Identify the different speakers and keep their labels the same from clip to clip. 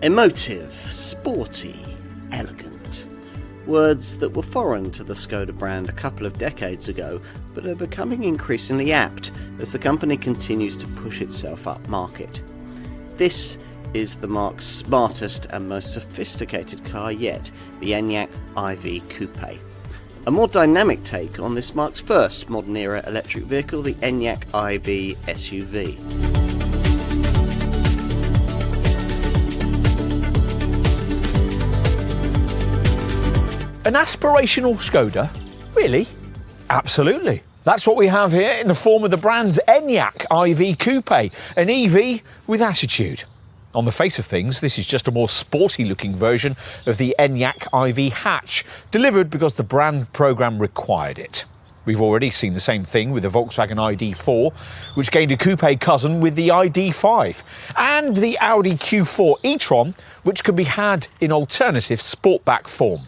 Speaker 1: Emotive, sporty, elegant. Words that were foreign to the Skoda brand a couple of decades ago, but are becoming increasingly apt as the company continues to push itself up market. This is the marque's smartest and most sophisticated car yet, the Enyaq IV Coupe. A more dynamic take on this marque's first modern-era electric vehicle, the Enyak IV SUV.
Speaker 2: An aspirational Skoda? Really? Absolutely. That's what we have here in the form of the brand's Enyaq IV Coupe, an EV with attitude. On the face of things, this is just a more sporty-looking version of the Enyak IV hatch, delivered because the brand programme required it. We've already seen the same thing with the Volkswagen ID.4, which gained a coupe cousin with the ID.5, and the Audi Q4 e-tron, which can be had in alternative Sportback form.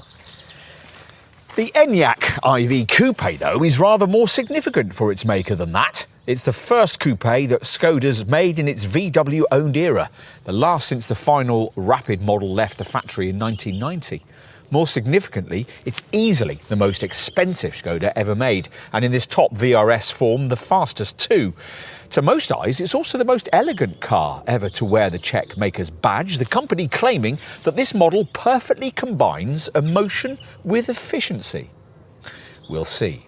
Speaker 2: The Enyaq IV Coupe, though, is rather more significant for its maker than that. It's the first coupe that Skoda's made in its VW-owned era, the last since the final Rapid model left the factory in 1990. More significantly, it's easily the most expensive Skoda ever made, and in this top VRS form, the fastest too. To most eyes, it's also the most elegant car ever to wear the Czech maker's badge, the company claiming that this model perfectly combines emotion with efficiency. We'll see.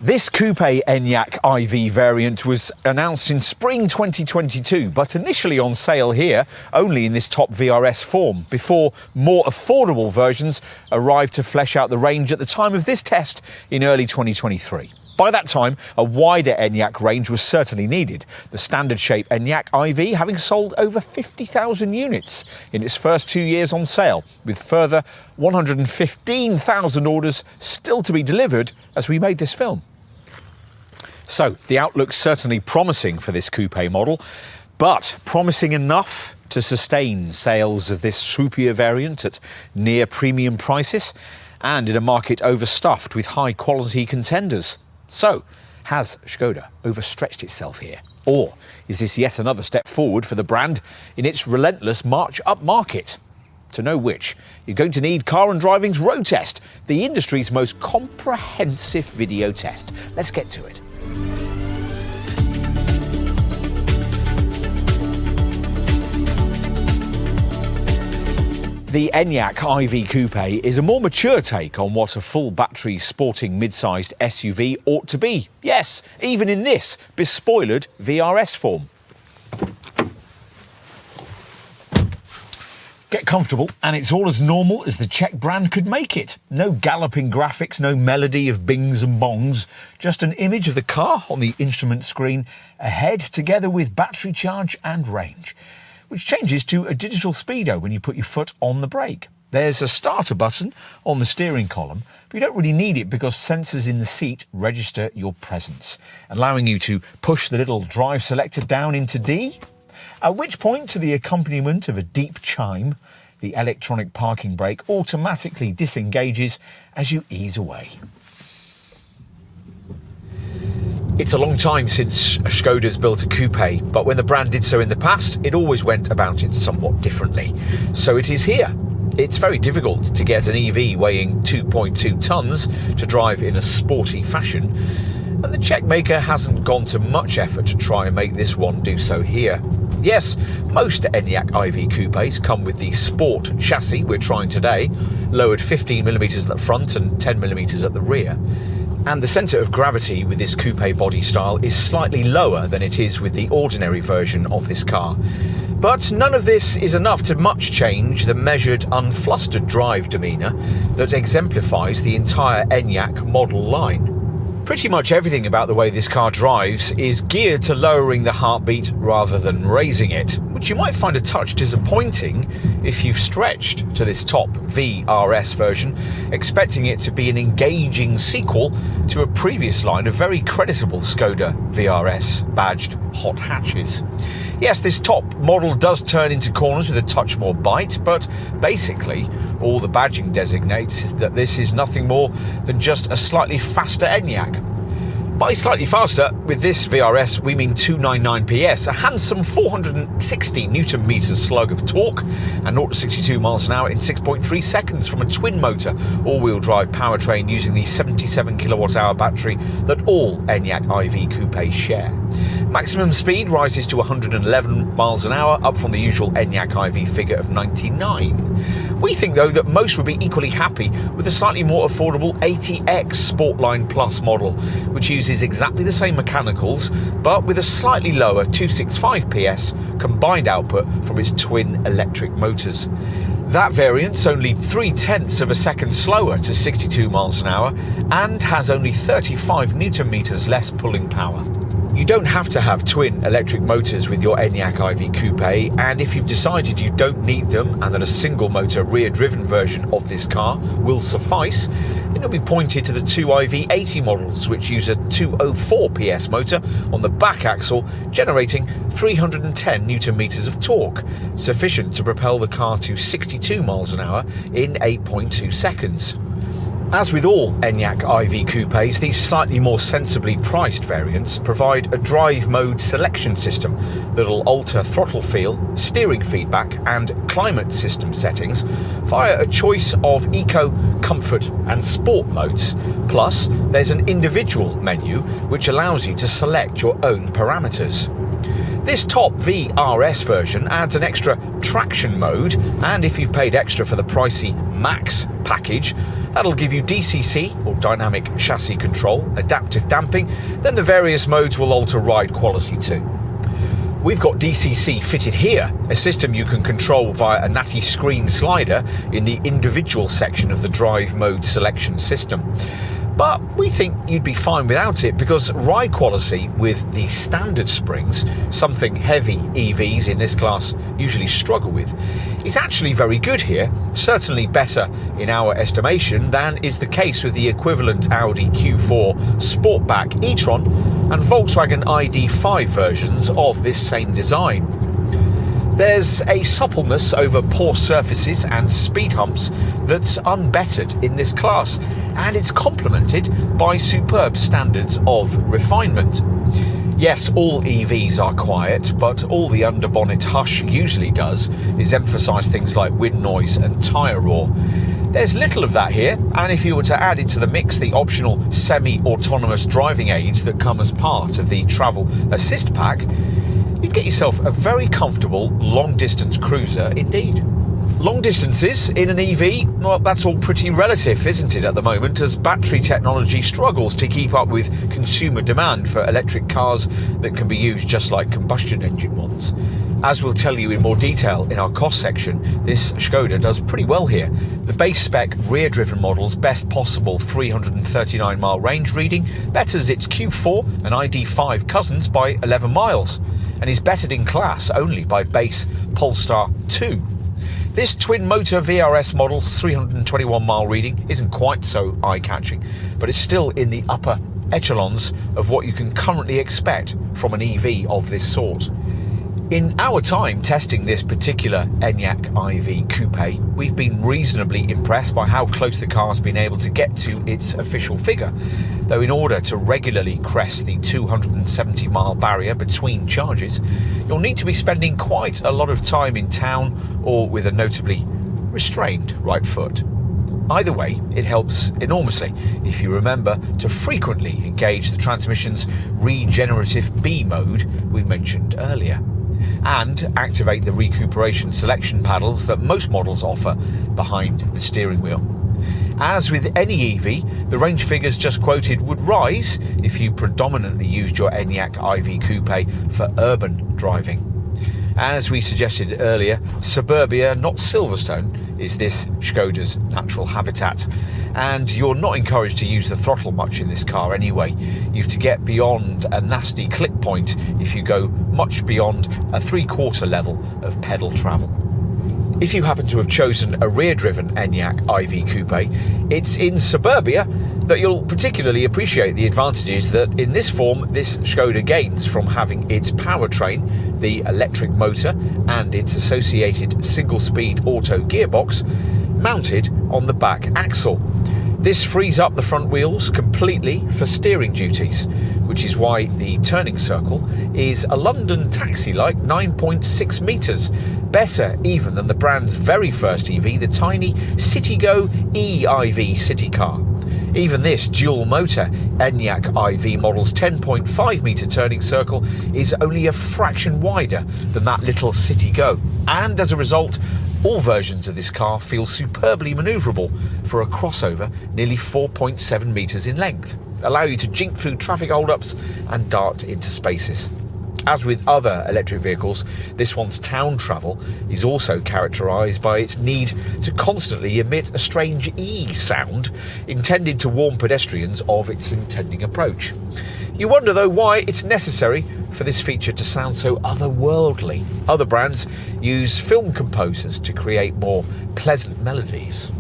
Speaker 2: This Coupe Enyaq IV variant was announced in spring 2022, but initially on sale here only in this top VRS form, before more affordable versions arrived to flesh out the range at the time of this test in early 2023. By that time, a wider Enyaq range was certainly needed, the standard shape Enyaq IV having sold over 50,000 units in its first 2 years on sale, with further 115,000 orders still to be delivered as we made this film. So, the outlook's certainly promising for this coupe model, but promising enough to sustain sales of this swoopier variant at near premium prices and in a market overstuffed with high-quality contenders. So, has Skoda overstretched itself here? Or is this yet another step forward for the brand in its relentless march up market? To know which, you're going to need Car and Driving's Road Test, the industry's most comprehensive video test. Let's get to it. The Enyaq IV Coupe is a more mature take on what a full battery sporting mid-sized SUV ought to be. Yes, even in this bespoilered VRS form. Get comfortable, and it's all as normal as the Czech brand could make it. No galloping graphics, no melody of bings and bongs, just an image of the car on the instrument screen ahead, together with battery charge and range, which changes to a digital speedo when you put your foot on the brake. There's a starter button on the steering column, but you don't really need it because sensors in the seat register your presence, allowing you to push the little drive selector down into D, at which point, to the accompaniment of a deep chime, the electronic parking brake automatically disengages as you ease away. It's a long time since Skoda's built a coupe, but when the brand did so in the past, it always went about it somewhat differently. So it is here. It's very difficult to get an EV weighing 2.2 tonnes to drive in a sporty fashion, and the Czech maker hasn't gone to much effort to try and make this one do so here. Yes, most Enyaq IV coupes come with the Sport chassis we're trying today, lowered 15mm at the front and 10mm at the rear. And the centre of gravity with this coupe body style is slightly lower than it is with the ordinary version of this car. But none of this is enough to much change the measured, unflustered drive demeanour that exemplifies the entire Enyaq model line. Pretty much everything about the way this car drives is geared to lowering the heartbeat rather than raising it, which you might find a touch disappointing if you've stretched to this top VRS version, expecting it to be an engaging sequel to a previous line of very creditable Skoda VRS badged hot hatches. Yes, this top model does turn into corners with a touch more bite, but basically all the badging designates is that this is nothing more than just a slightly faster Enyak. By slightly faster, with this VRS we mean 299 PS, a handsome 460 Newton meters slug of torque, and 0 to 62 miles an hour in 6.3 seconds from a twin motor all-wheel drive powertrain using the 77 kilowatt hour battery that all Enyaq IV coupes share. Maximum speed rises to 111 miles an hour, up from the usual Enyaq IV figure of 99. We think though that most would be equally happy with the slightly more affordable 80X Sportline Plus model, which uses exactly the same mechanicals but with a slightly lower 265 PS combined output from its twin electric motors. That variant's only 0.3 of a second slower to 62 miles an hour and has only 35 Newton meters less pulling power. You don't have to have twin electric motors with your Enyaq IV Coupe, and if you've decided you don't need them and that a single motor rear-driven version of this car will suffice, then you'll be pointed to the two IV80 models, which use a 204 PS motor on the back axle, generating 310 Newton meters of torque, sufficient to propel the car to 62 miles an hour in 8.2 seconds. As with all Enyaq IV coupes, these slightly more sensibly priced variants provide a drive mode selection system that'll alter throttle feel, steering feedback and climate system settings via a choice of eco, comfort and sport modes. Plus, there's an individual menu which allows you to select your own parameters. This top VRS version adds an extra traction mode, and if you've paid extra for the pricey Max package, that'll give you DCC or dynamic chassis control, adaptive damping, then the various modes will alter ride quality too. We've got DCC fitted here, a system you can control via a natty screen slider in the individual section of the drive mode selection system. But we think you'd be fine without it because ride quality with the standard springs, something heavy EVs in this class usually struggle with, is actually very good here, certainly better in our estimation than is the case with the equivalent Audi Q4 Sportback e-tron and Volkswagen ID.4 versions of this same design. There's a suppleness over poor surfaces and speed humps that's unbettered in this class, and it's complemented by superb standards of refinement. Yes, all EVs are quiet, but all the underbonnet hush usually does is emphasise things like wind noise and tyre roar. There's little of that here, and if you were to add into the mix the optional semi-autonomous driving aids that come as part of the travel assist pack, you'd get yourself a very comfortable long-distance cruiser indeed. Long distances in an EV, well, that's all pretty relative, isn't it, at the moment, as battery technology struggles to keep up with consumer demand for electric cars that can be used just like combustion engine ones. As we'll tell you in more detail in our cost section, this Skoda does pretty well here. The base spec rear-driven model's best possible 339 mile range reading betters its Q4 and ID.5 cousins by 11 miles, and is bettered in class only by base Polestar 2. This twin-motor VRS model's 321 mile reading isn't quite so eye-catching, but it's still in the upper echelons of what you can currently expect from an EV of this sort. In our time testing this particular Enyaq IV Coupe, we've been reasonably impressed by how close the car's been able to get to its official figure, though in order to regularly crest the 270 mile barrier between charges, you'll need to be spending quite a lot of time in town or with a notably restrained right foot. Either way, it helps enormously if you remember to frequently engage the transmission's regenerative B mode we mentioned earlier, and activate the recuperation selection paddles that most models offer behind the steering wheel. As with any EV, the range figures just quoted would rise if you predominantly used your Enyaq IV Coupe for urban driving. As we suggested earlier, suburbia, not Silverstone, is this Skoda's natural habitat, and you're not encouraged to use the throttle much in this car anyway. You have to get beyond a nasty click point if you go much beyond a 3/4 level of pedal travel. If you happen to have chosen a rear-driven Enyaq IV Coupe, it's in suburbia that you'll particularly appreciate the advantages that in this form this Skoda gains from having its powertrain, the electric motor and its associated single-speed auto gearbox mounted on the back axle. This frees up the front wheels completely for steering duties, which is why the turning circle is a London taxi-like 9.6 metres, better even than the brand's very first EV, the tiny Citigo e-IV city car. Even this dual-motor Enyaq IV model's 10.5 metre turning circle is only a fraction wider than that little Citigo, and as a result, all versions of this car feel superbly manoeuvrable for a crossover nearly 4.7 metres in length, allow you to jink through traffic hold-ups and dart into spaces. As with other electric vehicles, this one's town travel is also characterised by its need to constantly emit a strange E sound intended to warn pedestrians of its intending approach. You wonder though why it's necessary for this feature to sound so otherworldly. Other brands use film composers to create more pleasant melodies.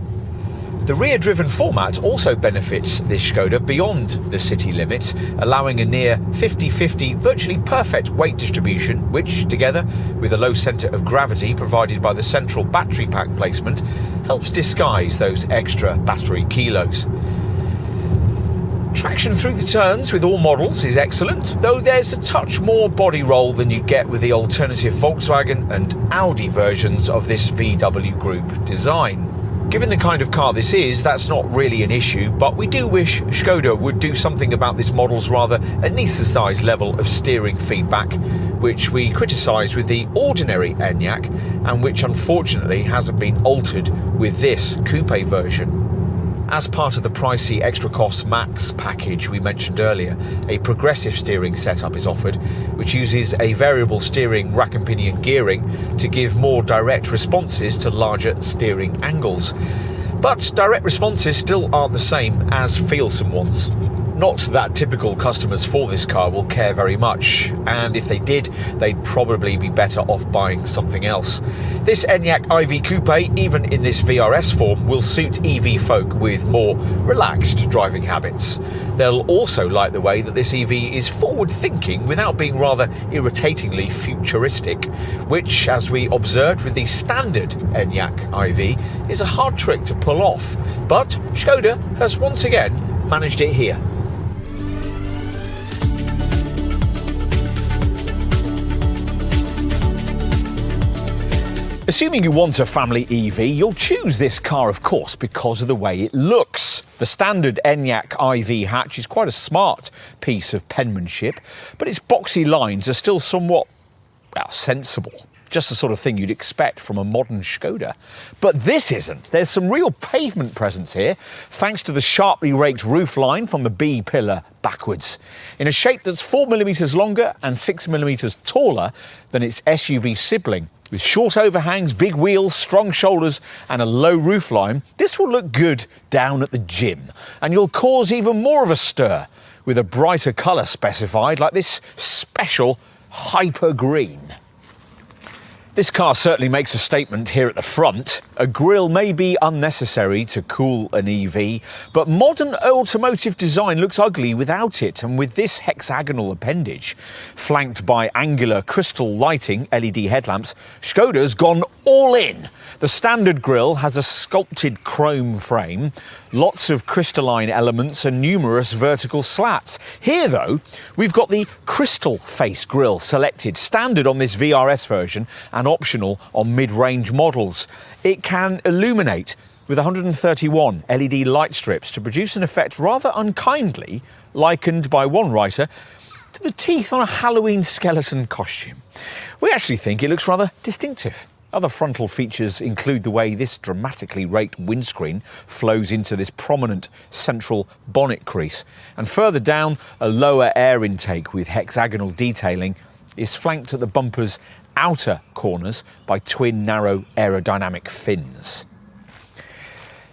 Speaker 2: The rear-driven format also benefits this Skoda beyond the city limits, allowing a near 50-50 virtually perfect weight distribution, which, together with a low centre of gravity provided by the central battery pack placement, helps disguise those extra battery kilos. Traction through the turns with all models is excellent, though there's a touch more body roll than you'd get with the alternative Volkswagen and Audi versions of this VW Group design. Given the kind of car this is, that's not really an issue, but we do wish Skoda would do something about this model's rather anaesthetised level of steering feedback, which we criticised with the ordinary Enyak, and which unfortunately hasn't been altered with this Coupe version. As part of the pricey extra cost Max package we mentioned earlier, a progressive steering setup is offered, which uses a variable steering rack and pinion gearing to give more direct responses to larger steering angles. But direct responses still aren't the same as feelsome ones. Not that typical customers for this car will care very much, and if they did, they'd probably be better off buying something else. This Enyaq IV Coupe, even in this VRS form, will suit EV folk with more relaxed driving habits. They'll also like the way that this EV is forward-thinking without being rather irritatingly futuristic, which, as we observed with the standard Enyaq IV, is a hard trick to pull off. But Skoda has once again managed it here. Assuming you want a family EV, you'll choose this car, of course, because of the way it looks. The standard Enyaq IV hatch is quite a smart piece of penmanship, but its boxy lines are still somewhat, well, sensible. Just the sort of thing you'd expect from a modern Skoda. But this isn't. There's some real pavement presence here, thanks to the sharply raked roofline from the B pillar backwards, in a shape that's 4mm longer and 6mm taller than its SUV sibling. With short overhangs, big wheels, strong shoulders and a low roofline, this will look good down at the gym. And you'll cause even more of a stir with a brighter colour specified, like this special hyper green. This car certainly makes a statement here at the front. A grille may be unnecessary to cool an EV, but modern automotive design looks ugly without it, and with this hexagonal appendage, flanked by angular crystal lighting LED headlamps, Skoda's gone all in. The standard grille has a sculpted chrome frame, lots of crystalline elements and numerous vertical slats. Here, though, we've got the crystal face grille selected, standard on this VRS version and optional on mid-range models. It can illuminate with 131 LED light strips to produce an effect rather unkindly likened by one writer to the teeth on a Halloween skeleton costume. We actually think it looks rather distinctive. Other frontal features include the way this dramatically raked windscreen flows into this prominent central bonnet crease, and further down, a lower air intake with hexagonal detailing is flanked at the bumper's outer corners by twin narrow aerodynamic fins.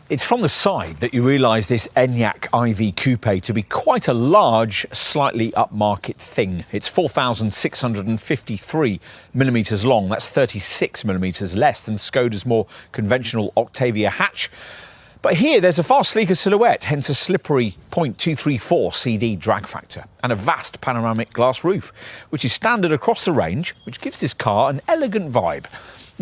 Speaker 2: It's from the side that you realise this Enyaq IV Coupe to be quite a large, slightly upmarket thing. It's 4,653mm long, that's 36mm less than Skoda's more conventional Octavia hatch. But here there's a far sleeker silhouette, hence a slippery 0.234 CD drag factor, and a vast panoramic glass roof, which is standard across the range, which gives this car an elegant vibe.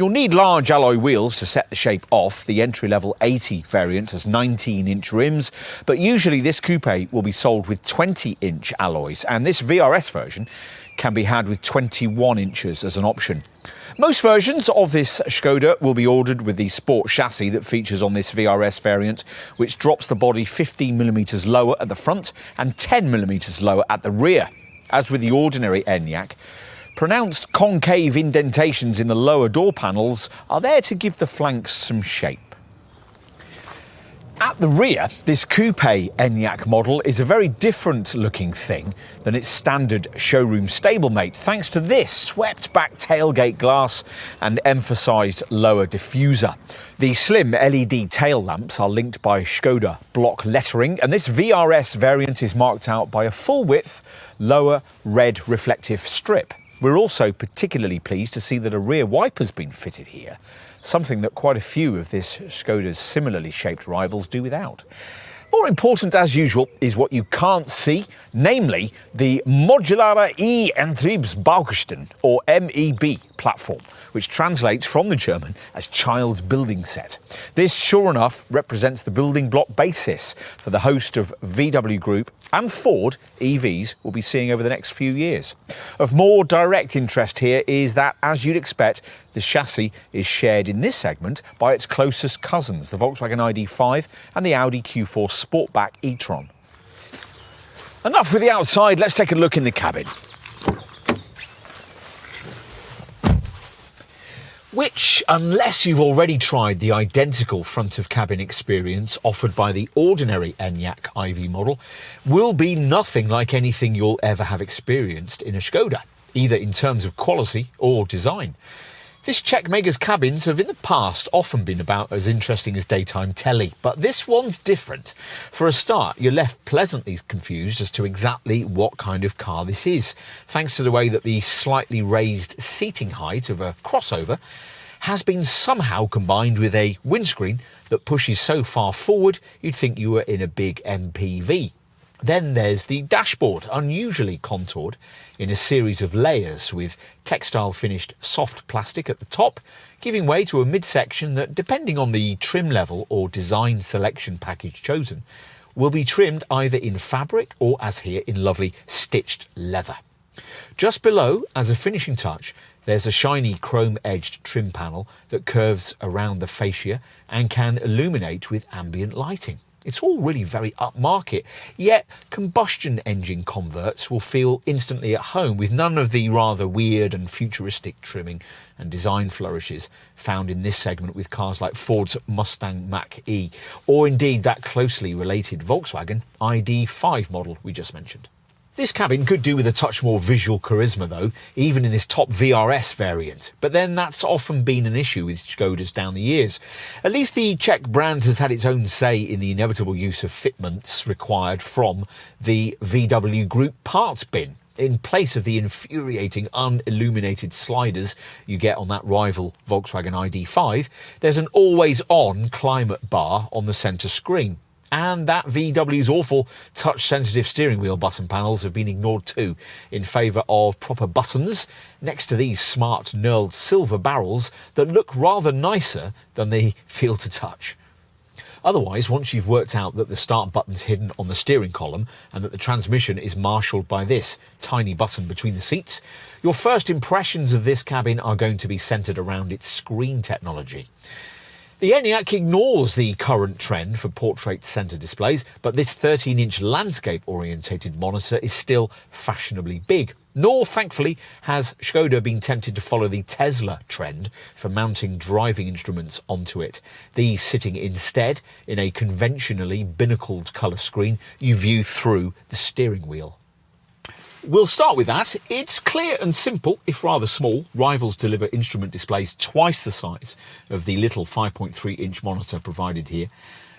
Speaker 2: You'll need large alloy wheels to set the shape off. The entry-level 80 variant has 19-inch rims, but usually this coupe will be sold with 20-inch alloys, and this VRS version can be had with 21 inches as an option. Most versions of this Skoda will be ordered with the sport chassis that features on this VRS variant, which drops the body 15mm lower at the front and 10mm lower at the rear. As with the ordinary Enyaq, pronounced concave indentations in the lower door panels are there to give the flanks some shape. At the rear, this coupe Enyaq model is a very different looking thing than its standard showroom stablemate, thanks to this swept back tailgate glass and emphasised lower diffuser. The slim LED tail lamps are linked by Skoda block lettering, and this VRS variant is marked out by a full width, lower red reflective strip. We're also particularly pleased to see that a rear wiper's been fitted here, something that quite a few of this Skoda's similarly shaped rivals do without. More important, as usual, is what you can't see, namely the Modulare E-Antriebsbaukasten, or MEB platform, which translates from the German as Child Building Set. This, sure enough, represents the building block basis for the host of VW Group and Ford EVs we'll be seeing over the next few years. Of more direct interest here is that, as you'd expect, the chassis is shared in this segment by its closest cousins, the Volkswagen ID.4 and the Audi Q4 Sportback e-tron. Enough with the outside, let's take a look in the cabin. Which, unless you've already tried the identical front-of-cabin experience offered by the ordinary Enyaq IV model, will be nothing like anything you'll ever have experienced in a Skoda, either in terms of quality or design. This Czech Mega's cabins have in the past often been about as interesting as daytime telly, but this one's different. For a start, you're left pleasantly confused as to exactly what kind of car this is, thanks to the way that the slightly raised seating height of a crossover has been somehow combined with a windscreen that pushes so far forward you'd think you were in a big MPV. Then there's the dashboard, unusually contoured in a series of layers with textile finished soft plastic at the top, giving way to a midsection that, depending on the trim level or design selection package chosen, will be trimmed either in fabric or, as here, in lovely stitched leather. Just below, as a finishing touch, there's a shiny chrome-edged trim panel that curves around the fascia and can illuminate with ambient lighting. It's all really very upmarket, yet combustion engine converts will feel instantly at home with none of the rather weird and futuristic trimming and design flourishes found in this segment with cars like Ford's Mustang Mach-E, or indeed that closely related Volkswagen ID.4 model we just mentioned. This cabin could do with a touch more visual charisma though, even in this top VRS variant, but then that's often been an issue with Skodas down the years. At least the Czech brand has had its own say in the inevitable use of fitments required from the VW Group parts bin, in place of the infuriating unilluminated sliders you get on that rival Volkswagen ID.4, there's an always-on climate bar on the centre screen. And that VW's awful touch-sensitive steering wheel button panels have been ignored too, in favour of proper buttons next to these smart knurled silver barrels that look rather nicer than they feel to touch. Otherwise, once you've worked out that the start button's hidden on the steering column and that the transmission is marshalled by this tiny button between the seats, your first impressions of this cabin are going to be centred around its screen technology. The Enyaq ignores the current trend for portrait centre displays, but this 13-inch landscape-orientated monitor is still fashionably big. Nor, thankfully, has Skoda been tempted to follow the Tesla trend for mounting driving instruments onto it. These sitting instead in a conventionally binnacled colour screen you view through the steering wheel. We'll start with that. It's clear and simple, if rather small. Rivals deliver instrument displays twice the size of the little 5.3-inch monitor provided here.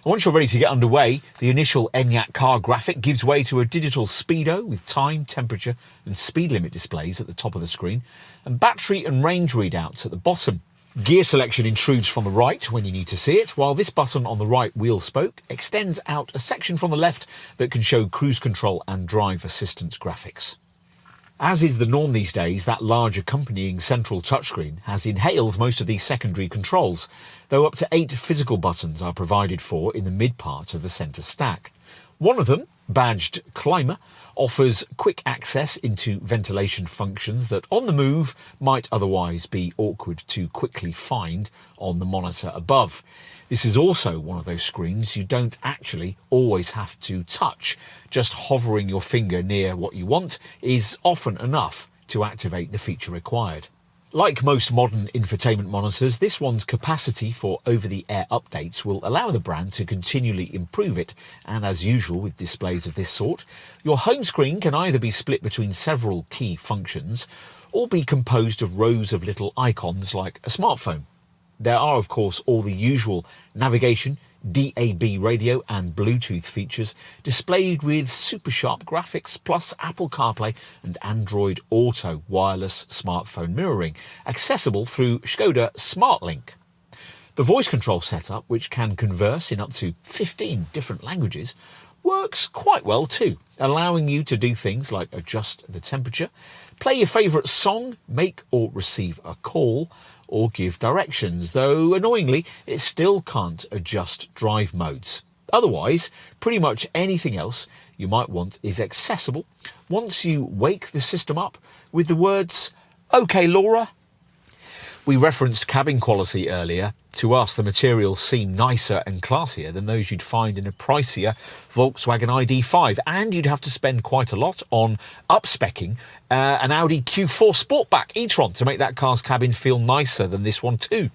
Speaker 2: And once you're ready to get underway, the initial Enyaq car graphic gives way to a digital speedo with time, temperature and speed limit displays at the top of the screen, and battery and range readouts at the bottom. Gear selection intrudes from the right when you need to see it, while this button on the right wheel spoke extends out a section from the left that can show cruise control and drive assistance graphics. As is the norm these days, that large accompanying central touchscreen has inhaled most of the secondary controls, though up to 8 physical buttons are provided for in the mid part of the centre stack. One of them, badged Climber, offers quick access into ventilation functions that on the move might otherwise be awkward to quickly find on the monitor above. This is also one of those screens you don't actually always have to touch. Just hovering your finger near what you want is often enough to activate the feature required. Like most modern infotainment monitors, this one's capacity for over-the-air updates will allow the brand to continually improve it, and as usual with displays of this sort, your home screen can either be split between several key functions or be composed of rows of little icons like a smartphone. There are, of course, all the usual navigation, DAB radio and Bluetooth features displayed with super sharp graphics, plus Apple CarPlay and Android Auto wireless smartphone mirroring, accessible through Skoda SmartLink. The voice control setup, which can converse in up to 15 different languages, works quite well too, allowing you to do things like adjust the temperature, play your favourite song, make or receive a call, or give directions, though annoyingly it still can't adjust drive modes. Otherwise, pretty much anything else you might want is accessible once you wake the system up with the words, "OK Laura." We referenced cabin quality earlier. To us, the materials seem nicer and classier than those you'd find in a pricier Volkswagen ID.4, and you'd have to spend quite a lot on up-speccing an Audi Q4 Sportback e-tron to make that car's cabin feel nicer than this one too.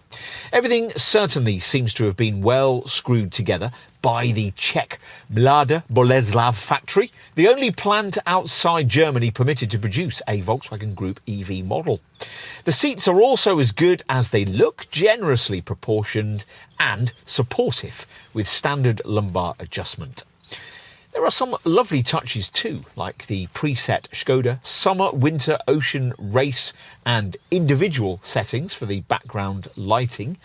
Speaker 2: Everything certainly seems to have been well screwed together by the Czech Mladá Boleslav factory, the only plant outside Germany permitted to produce a Volkswagen Group EV model. The seats are also as good as they look, generously proportioned and supportive with standard lumbar adjustment. There are some lovely touches too, like the preset Skoda Summer, Winter, Ocean, Race and individual settings for the background lighting,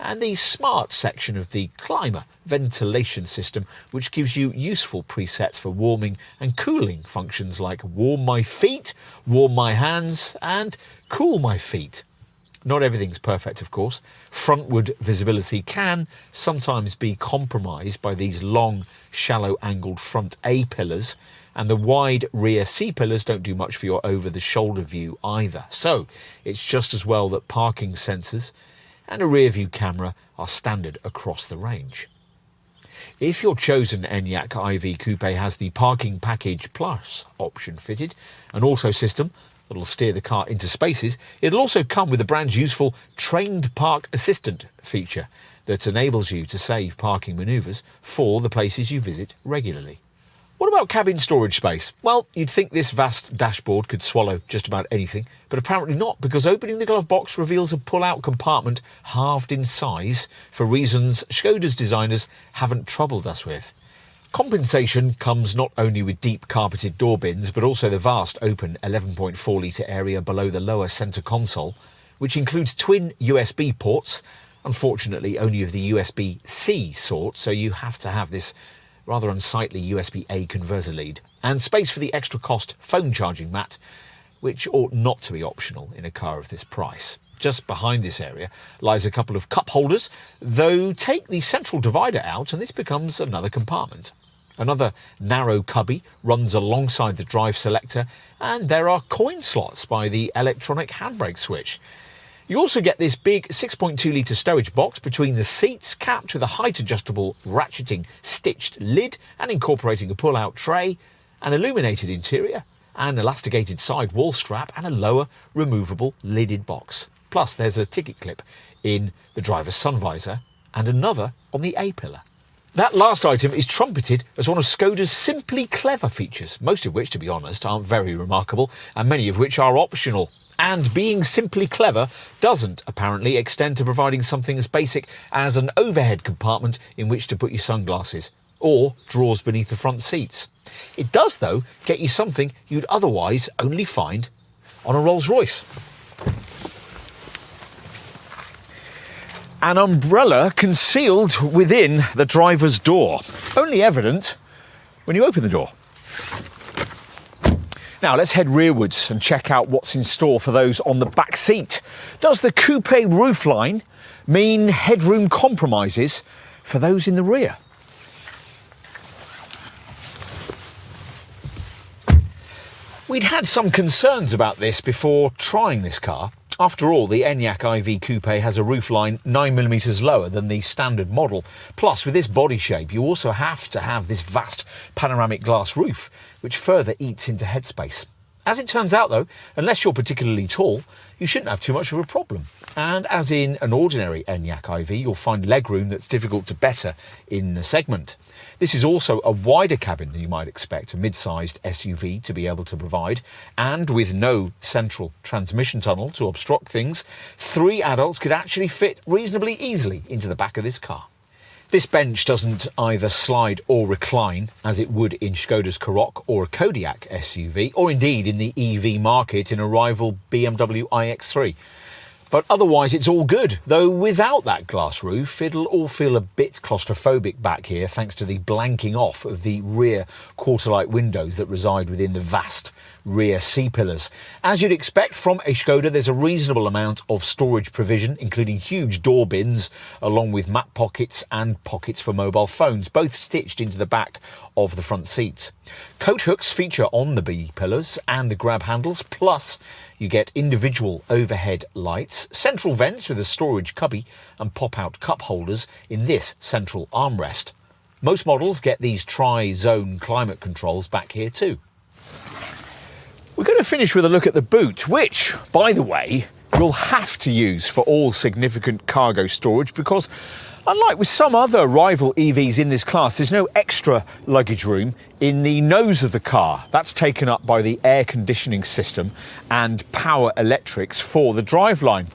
Speaker 2: and the smart section of the Climber ventilation system, which gives you useful presets for warming and cooling functions like warm my feet, warm my hands and cool my feet. Not everything's perfect, of course. Frontward visibility can sometimes be compromised by these long, shallow-angled front A-pillars, and the wide rear C-pillars don't do much for your over-the-shoulder view either. So it's just as well that parking sensors and a rear-view camera are standard across the range. If your chosen Enyaq IV Coupe has the Parking Package Plus option fitted, an auto system that'll steer the car into spaces, it'll also come with the brand's useful Trained Park Assistant feature that enables you to save parking manoeuvres for the places you visit regularly. What about cabin storage space? Well, you'd think this vast dashboard could swallow just about anything, but apparently not, because opening the glove box reveals a pull-out compartment halved in size for reasons Skoda's designers haven't troubled us with. Compensation comes not only with deep carpeted door bins, but also the vast open 11.4 litre area below the lower centre console, which includes twin USB ports, unfortunately only of the USB-C sort, so you have to have this rather unsightly USB-A converter lead, and space for the extra cost phone charging mat, which ought not to be optional in a car of this price. Just behind this area lies a couple of cup holders, though take the central divider out and this becomes another compartment. Another narrow cubby runs alongside the drive selector, and there are coin slots by the electronic handbrake switch. You also get this big 6.2 litre stowage box between the seats, capped with a height adjustable ratcheting stitched lid and incorporating a pull-out tray, an illuminated interior, an elasticated side wall strap and a lower removable lidded box. Plus there's a ticket clip in the driver's sun visor and another on the A-pillar. That last item is trumpeted as one of Skoda's simply clever features, most of which, to be honest, aren't very remarkable and many of which are optional. And being simply clever doesn't apparently extend to providing something as basic as an overhead compartment in which to put your sunglasses, or drawers beneath the front seats. It does, though, get you something you'd otherwise only find on a Rolls-Royce. An umbrella concealed within the driver's door, only evident when you open the door. Now let's head rearwards and check out what's in store for those on the back seat. Does the coupe roofline mean headroom compromises for those in the rear? We'd had some concerns about this before trying this car. After all, the Enyaq IV Coupe has a roofline 9mm lower than the standard model. Plus, with this body shape, you also have to have this vast panoramic glass roof, which further eats into headspace. As it turns out, though, unless you're particularly tall, you shouldn't have too much of a problem. And as in an ordinary Enyaq IV, you'll find legroom that's difficult to better in the segment. This is also a wider cabin than you might expect a mid-sized SUV to be able to provide, and with no central transmission tunnel to obstruct things, 3 adults could actually fit reasonably easily into the back of this car. This bench doesn't either slide or recline as it would in Skoda's Karoq or a Kodiaq SUV, or indeed in the EV market in a rival BMW iX3. But otherwise it's all good, though without that glass roof it'll all feel a bit claustrophobic back here thanks to the blanking off of the rear quarter-light windows that reside within the vast rear C-pillars. As you'd expect from a Skoda, there's a reasonable amount of storage provision, including huge door bins along with map pockets and pockets for mobile phones, both stitched into the back of the front seats. Coat hooks feature on the B-pillars and the grab handles, plus you get individual overhead lights, central vents with a storage cubby and pop-out cup holders in this central armrest. Most models get these tri-zone climate controls back here too. We're going to finish with a look at the boot, which, by the way, you'll have to use for all significant cargo storage because, unlike with some other rival EVs in this class, there's no extra luggage room in the nose of the car. That's taken up by the air conditioning system and power electrics for the driveline.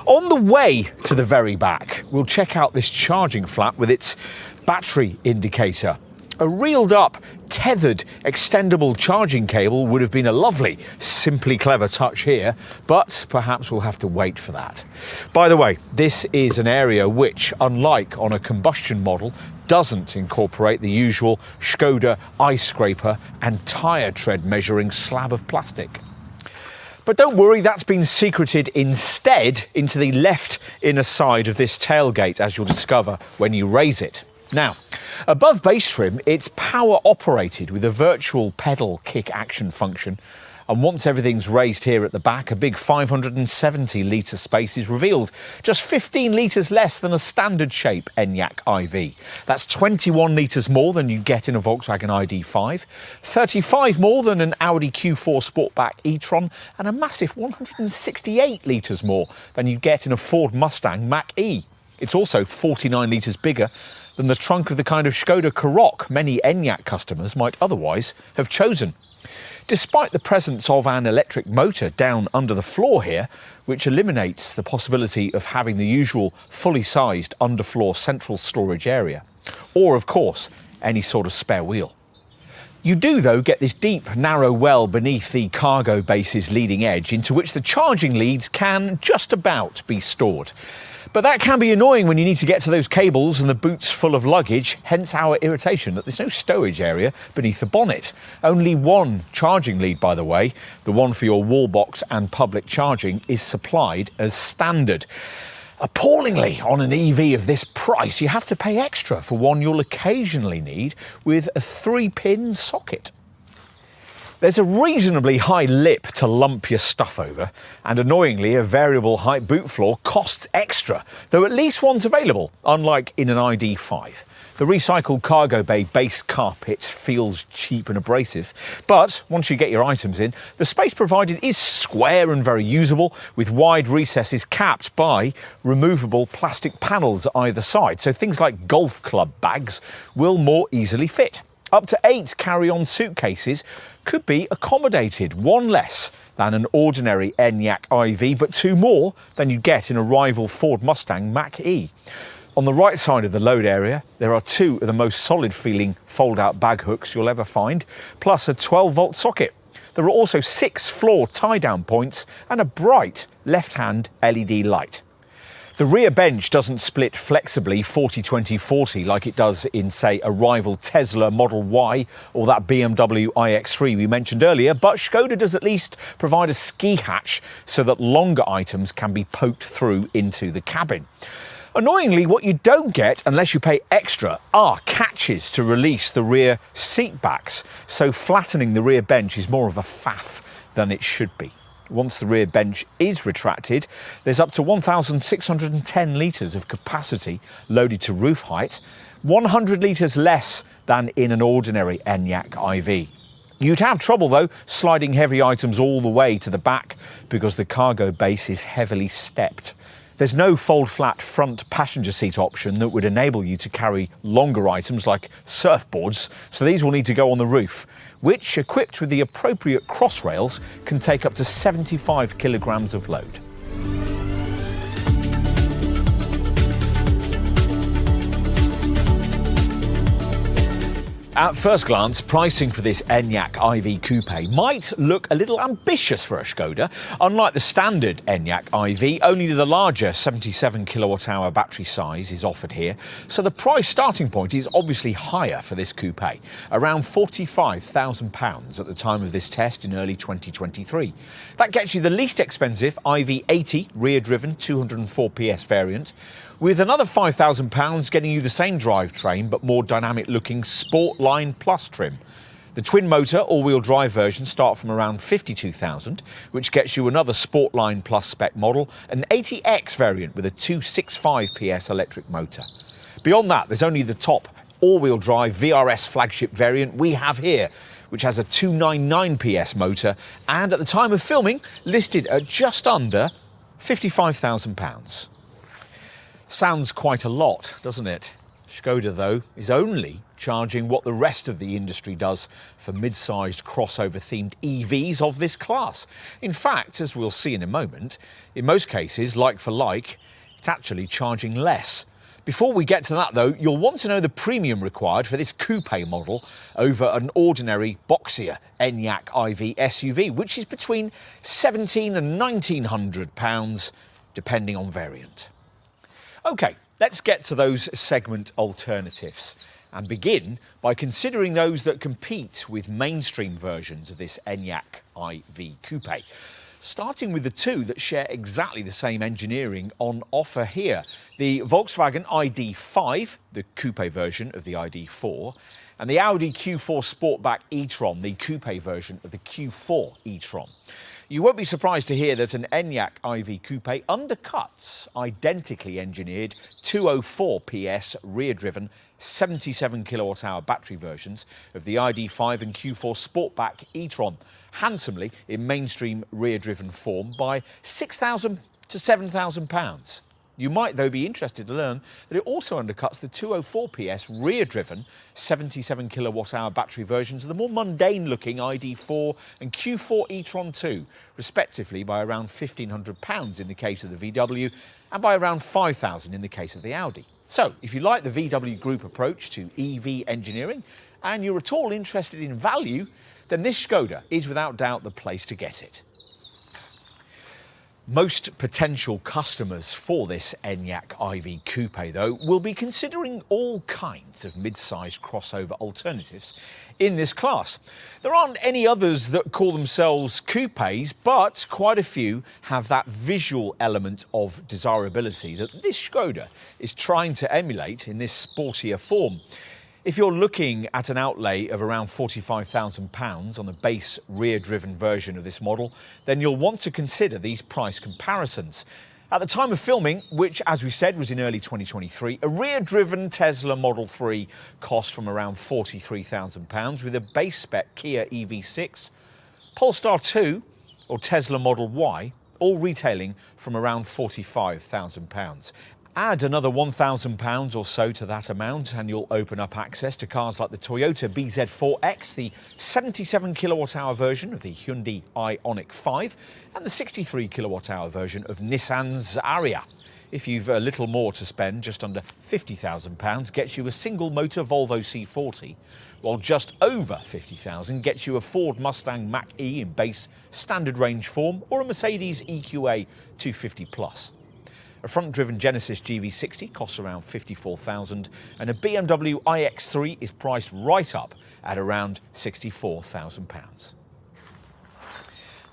Speaker 2: On the way to the very back, we'll check out this charging flap with its battery indicator. A reeled up, tethered, extendable charging cable would have been a lovely, simply clever touch here, but perhaps we'll have to wait for that. By the way, this is an area which, unlike on a combustion model, doesn't incorporate the usual Skoda ice scraper and tyre tread measuring slab of plastic. But don't worry, that's been secreted instead into the left inner side of this tailgate, as you'll discover when you raise it. Now, above base trim, it's power operated with a virtual pedal kick action function. And once everything's raised here at the back, a big 570 litre space is revealed. Just 15 litres less than a standard shape Enyaq IV. That's 21 litres more than you get in a Volkswagen ID.4, 35 more than an Audi Q4 Sportback e-tron, and a massive 168 litres more than you get in a Ford Mustang Mach-E. It's also 49 litres bigger than the trunk of the kind of Skoda Karoq many Enyaq customers might otherwise have chosen. Despite the presence of an electric motor down under the floor here, which eliminates the possibility of having the usual fully sized underfloor central storage area, or of course, any sort of spare wheel. You do, though, get this deep, narrow well beneath the cargo base's leading edge into which the charging leads can just about be stored. But that can be annoying when you need to get to those cables and the boot's full of luggage, hence our irritation that there's no stowage area beneath the bonnet. Only one charging lead, by the way, the one for your wall box and public charging, is supplied as standard. Appallingly, on an EV of this price, you have to pay extra for one you'll occasionally need with a 3-pin socket. There's a reasonably high lip to lump your stuff over, and annoyingly a variable height boot floor costs extra, though at least one's available, unlike in an ID.4. The recycled cargo bay base carpet feels cheap and abrasive, but once you get your items in, the space provided is square and very usable, with wide recesses capped by removable plastic panels either side, so things like golf club bags will more easily fit. Up to 8 carry-on suitcases could be accommodated, 1 less than an ordinary Enyaq IV, but 2 more than you'd get in a rival Ford Mustang Mach-E. On the right side of the load area, there are 2 of the most solid-feeling fold-out bag hooks you'll ever find, plus a 12-volt socket. There are also 6 floor tie-down points and a bright left-hand LED light. The rear bench doesn't split flexibly 40-20-40 like it does in, say, a rival Tesla Model Y or that BMW iX3 we mentioned earlier, but Skoda does at least provide a ski hatch so that longer items can be poked through into the cabin. Annoyingly, what you don't get, unless you pay extra, are catches to release the rear seat backs, so flattening the rear bench is more of a faff than it should be. Once the rear bench is retracted, there's up to 1,610 litres of capacity loaded to roof height, 100 litres less than in an ordinary Enyaq IV. You'd have trouble, though, sliding heavy items all the way to the back because the cargo base is heavily stepped. There's no fold-flat front passenger seat option that would enable you to carry longer items like surfboards, so these will need to go on the roof, which, equipped with the appropriate cross rails, can take up to 75 kilograms of load. At first glance, pricing for this Enyaq IV Coupe might look a little ambitious for a Skoda. Unlike the standard Enyaq IV, only the larger 77 kilowatt-hour battery size is offered here, so the price starting point is obviously higher for this coupe, around £45,000 at the time of this test in early 2023. That gets you the least expensive IV80 rear-driven 204 PS variant, with another £5,000 getting you the same drivetrain but more dynamic-looking Sportline Plus trim. The twin-motor all-wheel drive versions start from around £52,000, which gets you another Sportline Plus spec model, an 80X variant with a 265 PS electric motor. Beyond that, there's only the top all-wheel drive VRS flagship variant we have here, which has a 299 PS motor and, at the time of filming, listed at just under £55,000. Sounds quite a lot, doesn't it? Skoda, though, is only charging what the rest of the industry does for mid-sized crossover-themed EVs of this class. In fact, as we'll see in a moment, in most cases, like for like, it's actually charging less. Before we get to that, though, you'll want to know the premium required for this coupe model over an ordinary, boxier Enyaq IV SUV, which is between £1,700 and £1,900, depending on variant. OK, let's get to those segment alternatives and begin by considering those that compete with mainstream versions of this Enyaq IV Coupe, starting with the two that share exactly the same engineering on offer here. The Volkswagen ID.4, the coupe version of the ID.4, and the Audi Q4 Sportback e-tron, the coupe version of the Q4 e-tron. You won't be surprised to hear that an Enyaq IV Coupe undercuts identically engineered 204 PS rear-driven 77 kilowatt-hour battery versions of the ID.5 and Q4 Sportback e-tron, handsomely in mainstream rear-driven form by £6,000 to £7,000. You might, though, be interested to learn that it also undercuts the 204 PS rear-driven 77 kilowatt-hour battery versions of the more mundane-looking ID.4 and Q4 e-tron 2, respectively by around £1,500 in the case of the VW and by around £5,000 in the case of the Audi. So, if you like the VW Group approach to EV engineering and you're at all interested in value, then this Skoda is without doubt the place to get it. Most potential customers for this Enyaq IV Coupe, though, will be considering all kinds of mid-sized crossover alternatives in this class. There aren't any others that call themselves coupes, but quite a few have that visual element of desirability that this Skoda is trying to emulate in this sportier form. If you're looking at an outlay of around £45,000 on the base rear-driven version of this model, then you'll want to consider these price comparisons. At the time of filming, which, as we said, was in early 2023, a rear-driven Tesla Model 3 cost from around £43,000 with a base spec Kia EV6, Polestar 2 or Tesla Model Y, all retailing from around £45,000. Add another £1,000 or so to that amount and you'll open up access to cars like the Toyota BZ4X, the 77 kilowatt-hour version of the Hyundai Ioniq 5 and the 63 kilowatt-hour version of Nissan's Ariya. If you've a little more to spend, just under £50,000 gets you a single-motor Volvo C40, while just over £50,000 gets you a Ford Mustang Mach-E in base standard range form or a Mercedes EQA 250 Plus. A front-driven Genesis GV60 costs around £54,000 and a BMW iX3 is priced right up at around £64,000.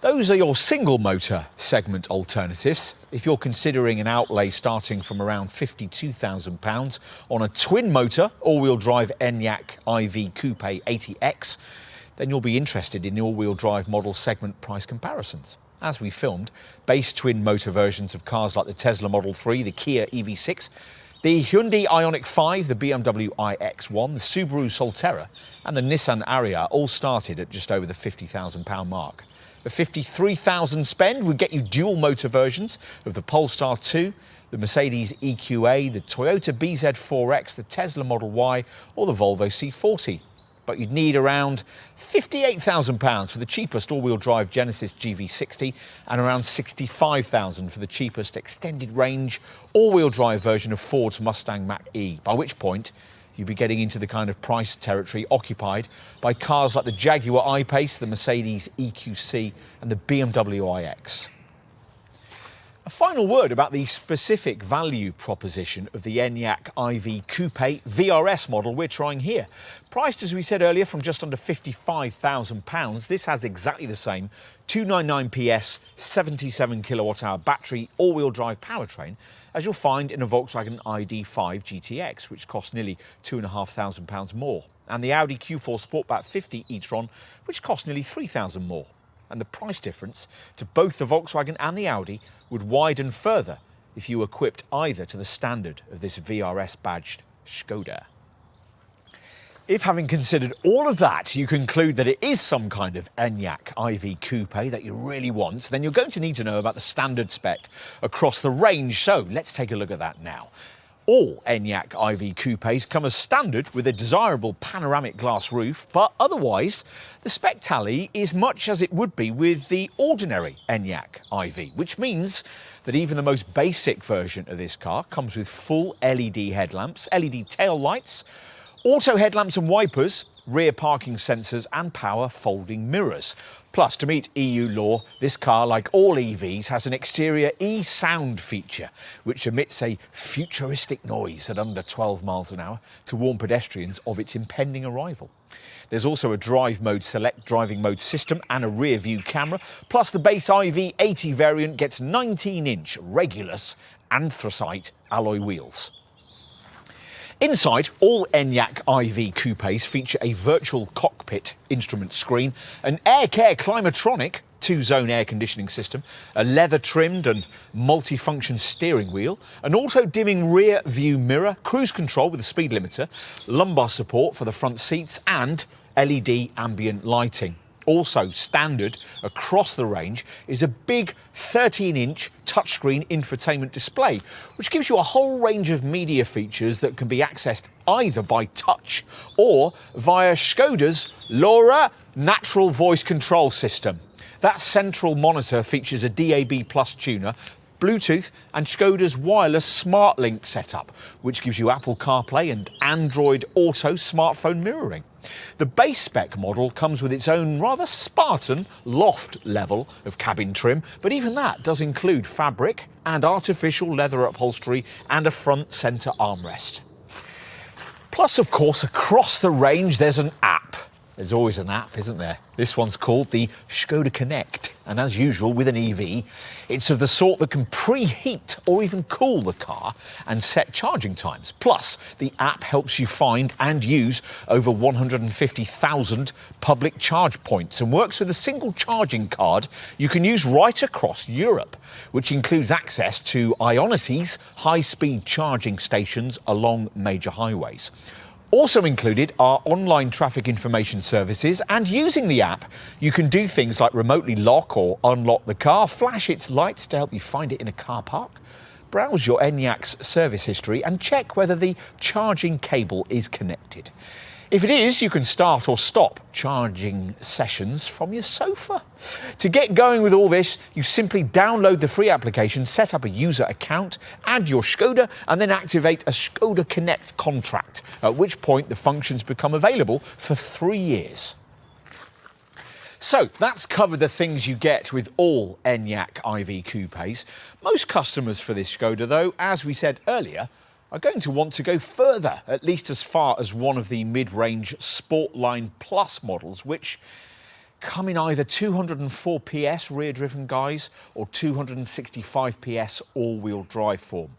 Speaker 2: Those are your single motor segment alternatives. If you're considering an outlay starting from around £52,000 on a twin motor all-wheel drive Enyaq IV Coupe 80X, then you'll be interested in the all-wheel drive model segment price comparisons. As we filmed, base twin motor versions of cars like the Tesla Model 3, the Kia EV6, the Hyundai Ioniq 5, the BMW iX1, the Subaru Solterra and the Nissan Ariya all started at just over the £50,000 mark. The £53,000 spend would get you dual motor versions of the Polestar 2, the Mercedes EQA, the Toyota BZ4X, the Tesla Model Y or the Volvo C40. But you'd need around £58,000 for the cheapest all-wheel drive Genesis GV60 and around £65,000 for the cheapest extended range all-wheel drive version of Ford's Mustang Mach-E, by which point you'd be getting into the kind of price territory occupied by cars like the Jaguar I-Pace, the Mercedes EQC and the BMW iX. A final word about the specific value proposition of the Enyaq IV Coupe VRS model we're trying here. Priced, as we said earlier, from just under £55,000, this has exactly the same 299 PS, 77 kilowatt-hour battery, all-wheel drive powertrain as you'll find in a Volkswagen ID.4 GTX, which costs nearly £2,500 more, and the Audi Q4 Sportback 50 e-tron, which costs nearly £3,000 more. And the price difference to both the Volkswagen and the Audi would widen further if you equipped either to the standard of this VRS badged Skoda. If, having considered all of that, you conclude that it is some kind of Enyaq IV Coupe that you really want, then you're going to need to know about the standard spec across the range. So let's take a look at that now. All Enyaq IV Coupes come as standard with a desirable panoramic glass roof, but otherwise the spec tally is much as it would be with the ordinary Enyaq IV, which means that even the most basic version of this car comes with full LED headlamps, LED tail lights, auto headlamps and wipers, rear parking sensors and power folding mirrors. Plus, to meet EU law, this car, like all EVs, has an exterior e-sound feature, which emits a futuristic noise at under 12 miles an hour to warn pedestrians of its impending arrival. There's also a drive mode select driving mode system and a rear view camera, plus the base IV80 variant gets 19-inch Regulus anthracite alloy wheels. Inside, all Enyaq IV Coupes feature a virtual cockpit instrument screen, an air-care climatronic 2-zone air conditioning system, a leather-trimmed and multi-function steering wheel, an auto-dimming rear view mirror, cruise control with a speed limiter, lumbar support for the front seats and LED ambient lighting. Also standard across the range is a big 13-inch touchscreen infotainment display, which gives you a whole range of media features that can be accessed either by touch or via Skoda's LoRa natural voice control system. That central monitor features a DAB+ tuner, Bluetooth and Skoda's wireless SmartLink setup, which gives you Apple CarPlay and Android Auto smartphone mirroring. The base spec model comes with its own rather Spartan loft level of cabin trim, but even that does include fabric and artificial leather upholstery and a front centre armrest. Plus, of course, across the range there's an app. There's always an app, isn't there? This one's called the Skoda Connect, and as usual with an EV, it's of the sort that can preheat or even cool the car and set charging times. Plus, the app helps you find and use over 150,000 public charge points and works with a single charging card you can use right across Europe, which includes access to Ionity's high-speed charging stations along major highways. Also included are online traffic information services, and using the app you can do things like remotely lock or unlock the car, flash its lights to help you find it in a car park, browse your Enyaq's service history and check whether the charging cable is connected. If it is, you can start or stop charging sessions from your sofa. To get going with all this, you simply download the free application, set up a user account, add your Skoda, and then activate a Skoda Connect contract, at which point the functions become available for 3 years. So that's covered the things you get with all Enyaq IV coupes. Most customers for this Skoda, though, as we said earlier, are going to want to go further, at least as far as one of the mid-range Sportline Plus models, which come in either 204 PS rear-driven guise or 265 PS all-wheel drive form.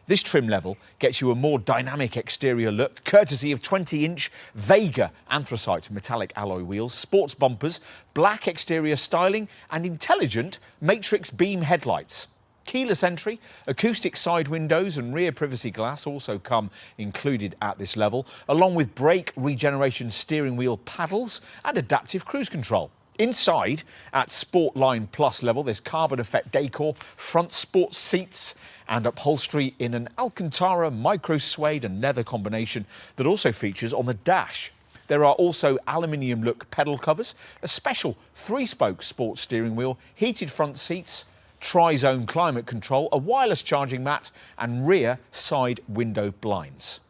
Speaker 2: This trim level gets you a more dynamic exterior look, courtesy of 20-inch Vega anthracite metallic alloy wheels, sports bumpers, black exterior styling and intelligent matrix beam headlights. Keyless entry, acoustic side windows and rear privacy glass also come included at this level, along with brake regeneration steering wheel paddles and adaptive cruise control. Inside, at Sportline Plus level, there's carbon effect decor, front sports seats and upholstery in an Alcantara micro suede and leather combination that also features on the dash. There are also aluminium look pedal covers, a special 3-spoke sports steering wheel, heated front seats, tri-zone climate control, a wireless charging mat and rear side window blinds.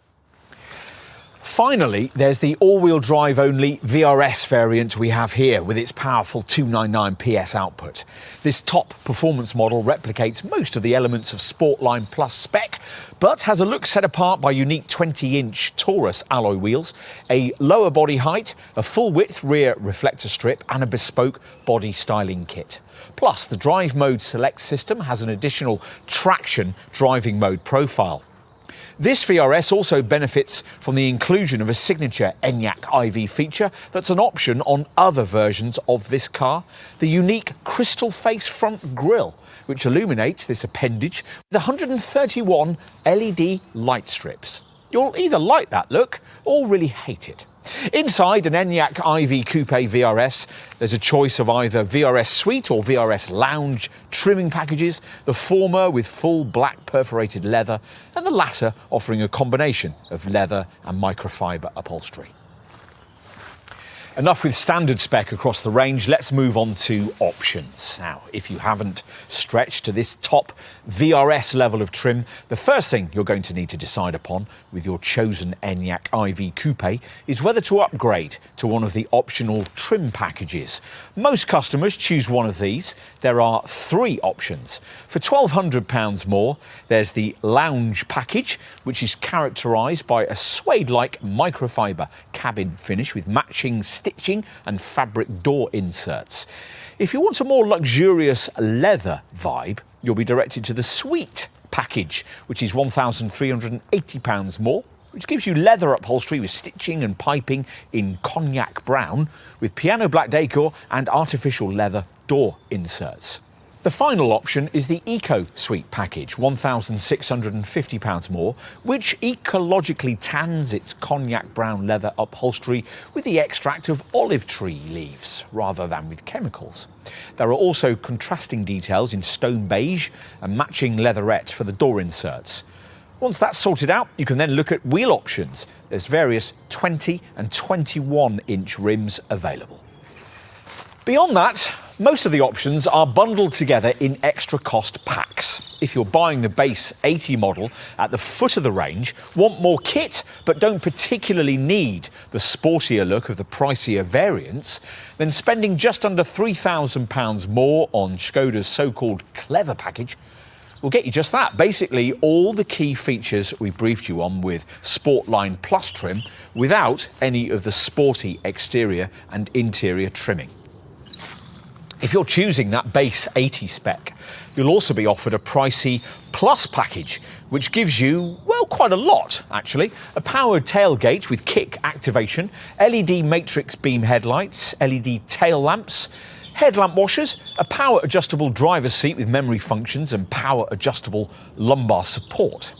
Speaker 2: Finally, there's the all-wheel drive only VRS variant we have here with its powerful 299 PS output. This top performance model replicates most of the elements of Sportline Plus spec, but has a look set apart by unique 20-inch Taurus alloy wheels, a lower body height, a full-width rear reflector strip and a bespoke body styling kit. Plus, the drive mode select system has an additional traction driving mode profile. This VRS also benefits from the inclusion of a signature Enyaq IV feature that's an option on other versions of this car, the unique crystal face front grille, which illuminates this appendage with 131 LED light strips. You'll either like that look or really hate it. Inside an Enyaq IV Coupe VRS, there's a choice of either VRS Suite or VRS Lounge trimming packages, the former with full black perforated leather and the latter offering a combination of leather and microfiber upholstery. Enough with standard spec across the range, let's move on to options. Now, if you haven't stretched to this top VRS level of trim, the first thing you're going to need to decide upon with your chosen Enyaq IV Coupe is whether to upgrade to one of the optional trim packages. Most customers choose one of these. There are 3 options. For £1,200 more, there's the Lounge package, which is characterised by a suede-like microfiber cabin finish with matching stitching and fabric door inserts. If you want a more luxurious leather vibe, you'll be directed to the Suite package, which is £1,380 more, which gives you leather upholstery with stitching and piping in cognac brown, with piano black decor and artificial leather door inserts. The final option is the Eco Suite package, £1,650 more, which ecologically tans its cognac brown leather upholstery with the extract of olive tree leaves rather than with chemicals. There are also contrasting details in stone beige and matching leatherette for the door inserts. Once that's sorted out, you can then look at wheel options. There's various 20 and 21-inch rims available. Beyond that, most of the options are bundled together in extra cost packs. If you're buying the base 80 model at the foot of the range, want more kit but don't particularly need the sportier look of the pricier variants, then spending just under £3,000 more on Skoda's so-called Clever package will get you just that. Basically, all the key features we briefed you on with Sportline Plus trim without any of the sporty exterior and interior trimming. If you're choosing that base 80 spec, you'll also be offered a pricey Plus package, which gives you, well, quite a lot, actually. A powered tailgate with kick activation, LED matrix beam headlights, LED tail lamps, headlamp washers, a power adjustable driver's seat with memory functions and power adjustable lumbar support.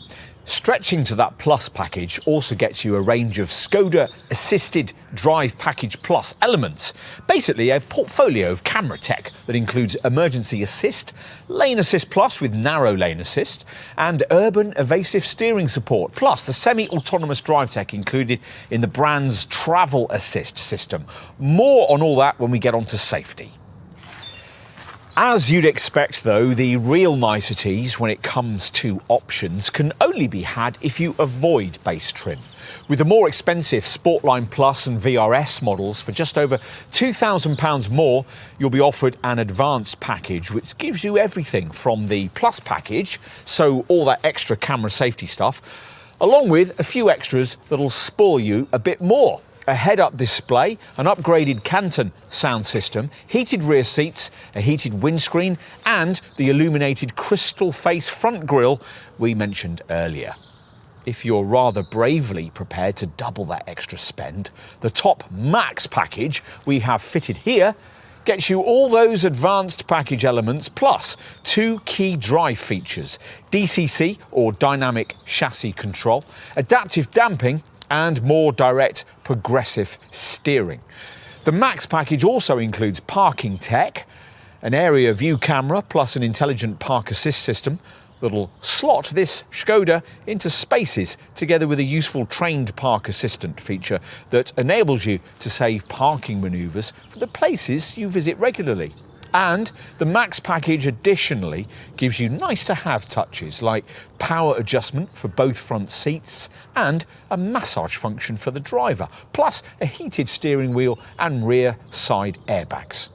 Speaker 2: Stretching to that Plus package also gets you a range of Skoda Assisted Drive Package Plus elements. Basically a portfolio of camera tech that includes emergency assist, lane assist plus with narrow lane assist, and urban evasive steering support, plus the semi-autonomous drive tech included in the brand's travel assist system. More on all that when we get on to safety. As you'd expect, though, the real niceties when it comes to options can only be had if you avoid base trim. With the more expensive Sportline Plus and VRS models, for just over £2,000 more, you'll be offered an advanced package, which gives you everything from the Plus package, so all that extra camera safety stuff, along with a few extras that'll spoil you a bit more. A head-up display, an upgraded Canton sound system, heated rear seats, a heated windscreen, and the illuminated crystal face front grille we mentioned earlier. If you're rather bravely prepared to double that extra spend, the top Max package we have fitted here gets you all those advanced package elements plus 2 key drive features: DCC or dynamic chassis control, adaptive damping, and more direct progressive steering. The Max package also includes parking tech, an area view camera plus an intelligent park assist system that'll slot this Skoda into spaces, together with a useful trained park assistant feature that enables you to save parking manoeuvres for the places you visit regularly. And the Max package additionally gives you nice-to-have touches like power adjustment for both front seats and a massage function for the driver, plus a heated steering wheel and rear side airbags.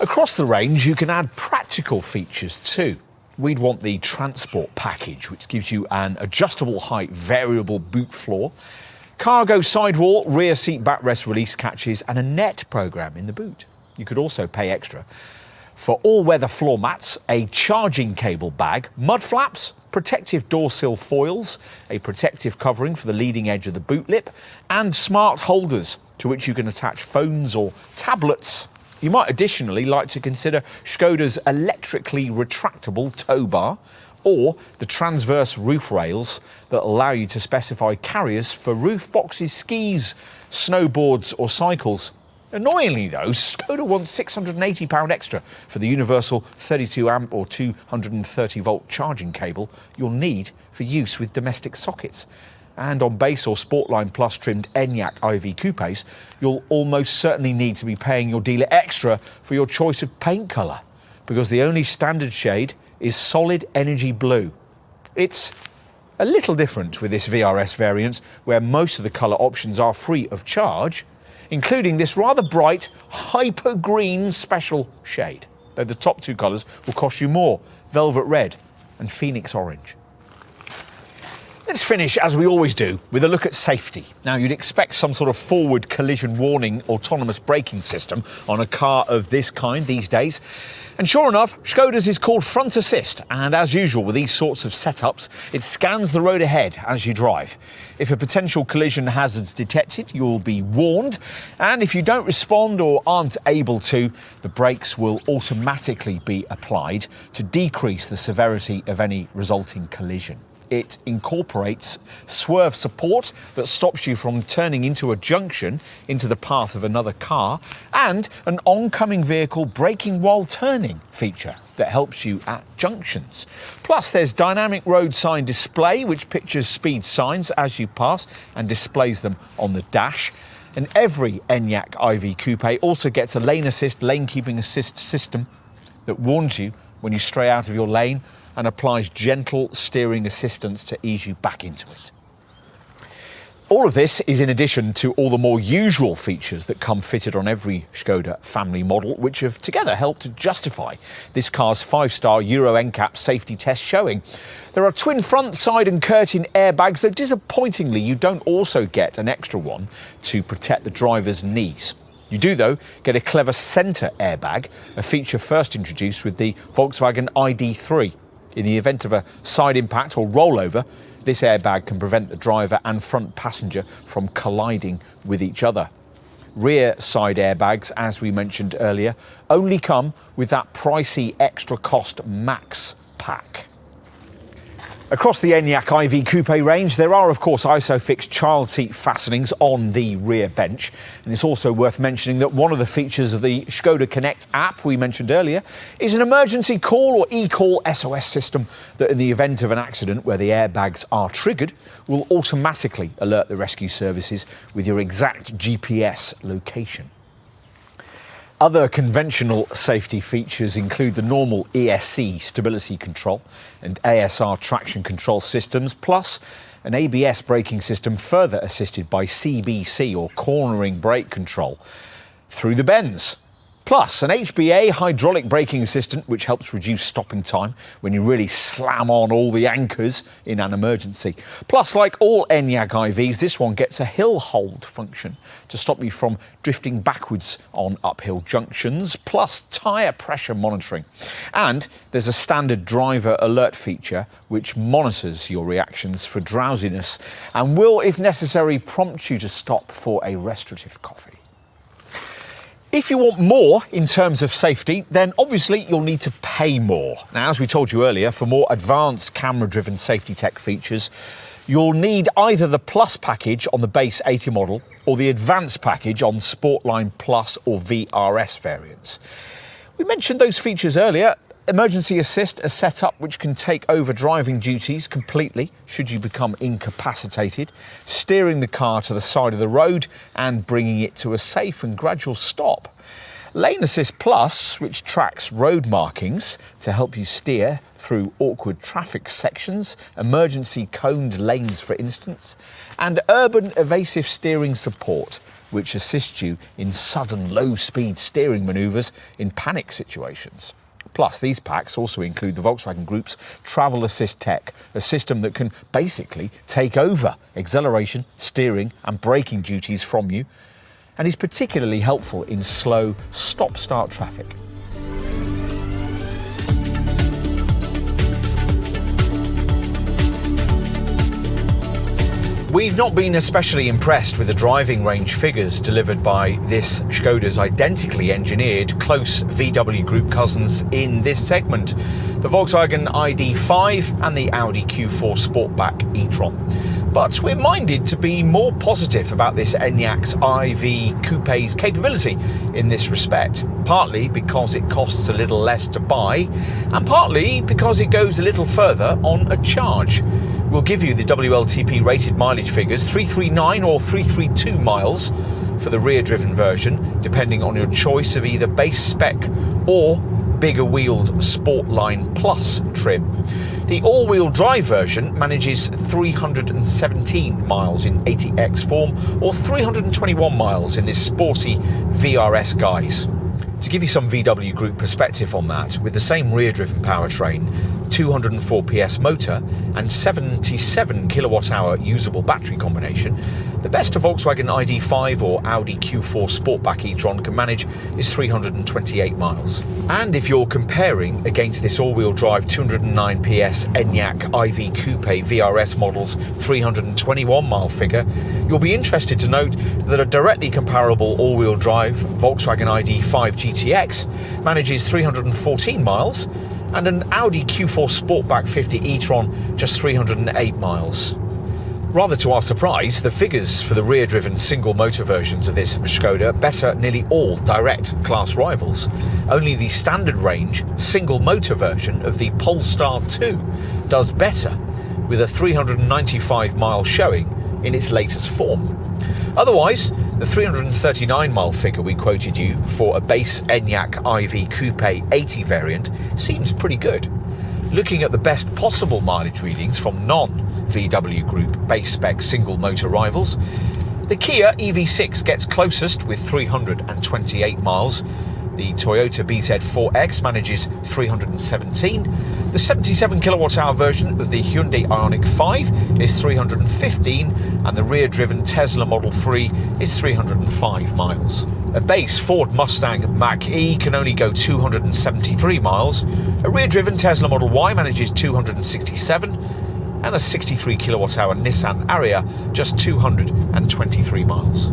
Speaker 2: Across the range, you can add practical features too. We'd want the Transport package, which gives you an adjustable height variable boot floor, cargo sidewall, rear seat backrest release catches, and a net program in the boot. You could also pay extra for all-weather floor mats, a charging cable bag, mud flaps, protective door sill foils, a protective covering for the leading edge of the boot lip, and smart holders to which you can attach phones or tablets. You might additionally like to consider Skoda's electrically retractable tow bar or the transverse roof rails that allow you to specify carriers for roof boxes, skis, snowboards or cycles. Annoyingly though, Skoda wants £680 extra for the universal 32 amp or 230 volt charging cable you'll need for use with domestic sockets. And on base or Sportline Plus trimmed Enyaq IV Coupes, you'll almost certainly need to be paying your dealer extra for your choice of paint colour, because the only standard shade is solid energy blue. It's a little different with this VRS variant, where most of the colour options are free of charge, including this rather bright hyper green special shade, though the top 2 colours will cost you more: velvet red and phoenix orange. Let's finish, as we always do, with a look at safety. Now, you'd expect some sort of forward collision warning autonomous braking system on a car of this kind these days. And sure enough, Skoda's is called Front Assist, and as usual with these sorts of setups, it scans the road ahead as you drive. If a potential collision hazard's detected, you'll be warned, and if you don't respond or aren't able to, the brakes will automatically be applied to decrease the severity of any resulting collision. It incorporates swerve support that stops you from turning into a junction into the path of another car, and an oncoming vehicle braking while turning feature that helps you at junctions. Plus, there's dynamic road sign display, which pictures speed signs as you pass and displays them on the dash. And every Enyaq IV Coupe also gets a lane assist, lane keeping assist system that warns you when you stray out of your lane and applies gentle steering assistance to ease you back into it. All of this is in addition to all the more usual features that come fitted on every Skoda family model, which have together helped to justify this car's 5-star Euro NCAP safety test showing. There are twin front, side and curtain airbags, though disappointingly you don't also get an extra one to protect the driver's knees. You do, though, get a clever centre airbag, a feature first introduced with the Volkswagen ID.4. In the event of a side impact or rollover, this airbag can prevent the driver and front passenger from colliding with each other. Rear side airbags, as we mentioned earlier, only come with that pricey extra cost Max pack. Across the Enyaq IV Coupe range, there are, of course, ISOFIX child seat fastenings on the rear bench. And it's also worth mentioning that one of the features of the Skoda Connect app we mentioned earlier is an emergency call or e-call SOS system that, in the event of an accident where the airbags are triggered, will automatically alert the rescue services with your exact GPS location. Other conventional safety features include the normal ESC stability control and ASR traction control systems, plus an ABS braking system further assisted by CBC or cornering brake control through the bends. Plus an HBA hydraulic braking assistant which helps reduce stopping time when you really slam on all the anchors in an emergency. Plus, like all Enyaq IVs, this one gets a hill hold function to stop you from drifting backwards on uphill junctions, plus tyre pressure monitoring. And there's a standard driver alert feature which monitors your reactions for drowsiness and will, if necessary, prompt you to stop for a restorative coffee. If you want more in terms of safety, then obviously you'll need to pay more. Now, as we told you earlier, for more advanced camera-driven safety tech features, you'll need either the Plus package on the base 80 model or the Advanced package on Sportline Plus or VRS variants. We mentioned those features earlier. Emergency assist, a setup which can take over driving duties completely should you become incapacitated, steering the car to the side of the road and bringing it to a safe and gradual stop. Lane Assist Plus, which tracks road markings to help you steer through awkward traffic sections, emergency coned lanes for instance, and Urban Evasive Steering Support, which assists you in sudden low-speed steering manoeuvres in panic situations. Plus, these packs also include the Volkswagen Group's Travel Assist Tech, a system that can basically take over acceleration, steering and braking duties from you, and is particularly helpful in slow stop-start traffic. We've not been especially impressed with the driving range figures delivered by this Skoda's identically engineered close VW Group cousins in this segment, the Volkswagen ID.4 and the Audi Q4 Sportback e-tron. But we're minded to be more positive about this Enyaq's IV Coupe's capability in this respect, partly because it costs a little less to buy, and partly because it goes a little further on a charge. We'll give you the WLTP rated mileage figures, 339 or 332 miles for the rear-driven version, depending on your choice of either base spec or bigger-wheeled Sportline Plus trim. The all-wheel drive version manages 317 miles in 80X form or 321 miles in this sporty VRS guise. To give you some VW Group perspective on that, with the same rear-driven powertrain, 204 PS motor and 77 kilowatt-hour usable battery combination, the best a Volkswagen ID.4 or Audi Q4 Sportback e-tron can manage is 328 miles. And if you're comparing against this all-wheel drive 209 PS Enyaq IV Coupe VRS model's 321 mile figure, you'll be interested to note that a directly comparable all-wheel drive Volkswagen ID.4 GTX manages 314 miles and an Audi Q4 Sportback 50 e-tron just 308 miles. Rather to our surprise, the figures for the rear-driven single-motor versions of this Skoda better nearly all direct class rivals. Only the standard range single-motor version of the Polestar 2 does better, with a 395-mile showing in its latest form. Otherwise, the 339-mile figure we quoted you for a base Enyaq IV Coupe 80 variant seems pretty good. Looking at the best possible mileage readings from non-VW Group base spec single motor rivals, the Kia EV6 gets closest with 328 miles. The Toyota BZ4X manages 317. The 77 kilowatt-hour version of the Hyundai Ioniq 5 is 315, and the rear-driven Tesla Model 3 is 305 miles. A base Ford Mustang Mach-E can only go 273 miles. A rear-driven Tesla Model Y manages 267, and a 63 kilowatt-hour Nissan Ariya just 223 miles.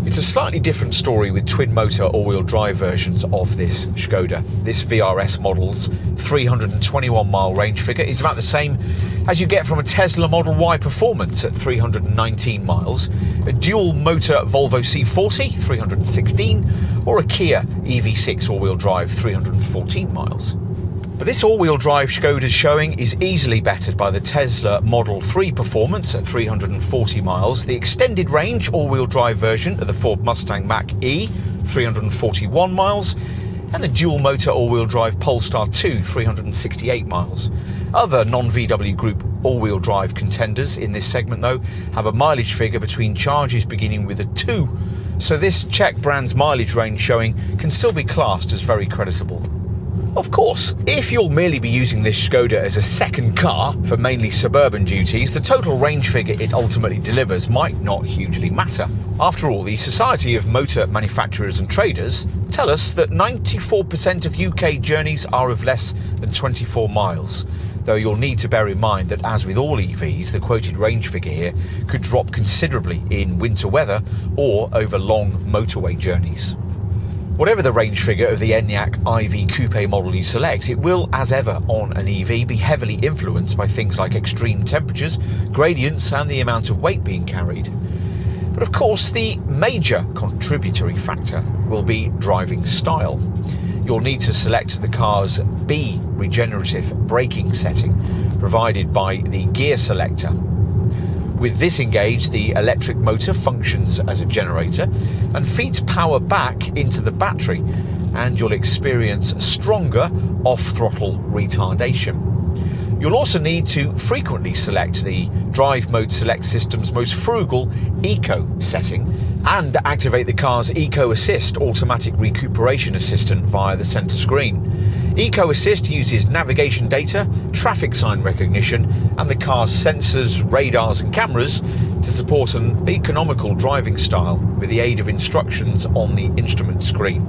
Speaker 2: It's a slightly different story with twin-motor all-wheel drive versions of this Skoda. This VRS model's 321-mile range figure is about the same as you get from a Tesla Model Y Performance at 319 miles, a dual-motor Volvo C40, 316, or a Kia EV6 all-wheel drive, 314 miles. But this all-wheel drive Skoda's showing is easily bettered by the Tesla Model 3 Performance at 340 miles, the extended range all-wheel drive version of the Ford Mustang Mach-E, 341 miles, and the dual-motor all-wheel drive Polestar 2, 368 miles. Other non-VW Group all-wheel drive contenders in this segment, though, have a mileage figure between charges beginning with a 2, so this Czech brand's mileage range showing can still be classed as very creditable. Of course, if you'll merely be using this Skoda as a second car for mainly suburban duties, the total range figure it ultimately delivers might not hugely matter. After all, the Society of Motor Manufacturers and Traders tell us that 94% of UK journeys are of less than 24 miles, though you'll need to bear in mind that, as with all EVs, the quoted range figure here could drop considerably in winter weather or over long motorway journeys. Whatever the range figure of the Enyaq IV Coupe model you select, it will, as ever on an EV, be heavily influenced by things like extreme temperatures, gradients and the amount of weight being carried. But of course, the major contributory factor will be driving style. You'll need to select the car's B regenerative braking setting, provided by the gear selector. With this engaged, the electric motor functions as a generator and feeds power back into the battery, and you'll experience stronger off-throttle retardation. You'll also need to frequently select the Drive Mode Select system's most frugal Eco setting and activate the car's Eco Assist automatic recuperation assistant via the centre screen. Eco Assist uses navigation data, traffic sign recognition and the car's sensors, radars and cameras to support an economical driving style with the aid of instructions on the instrument screen.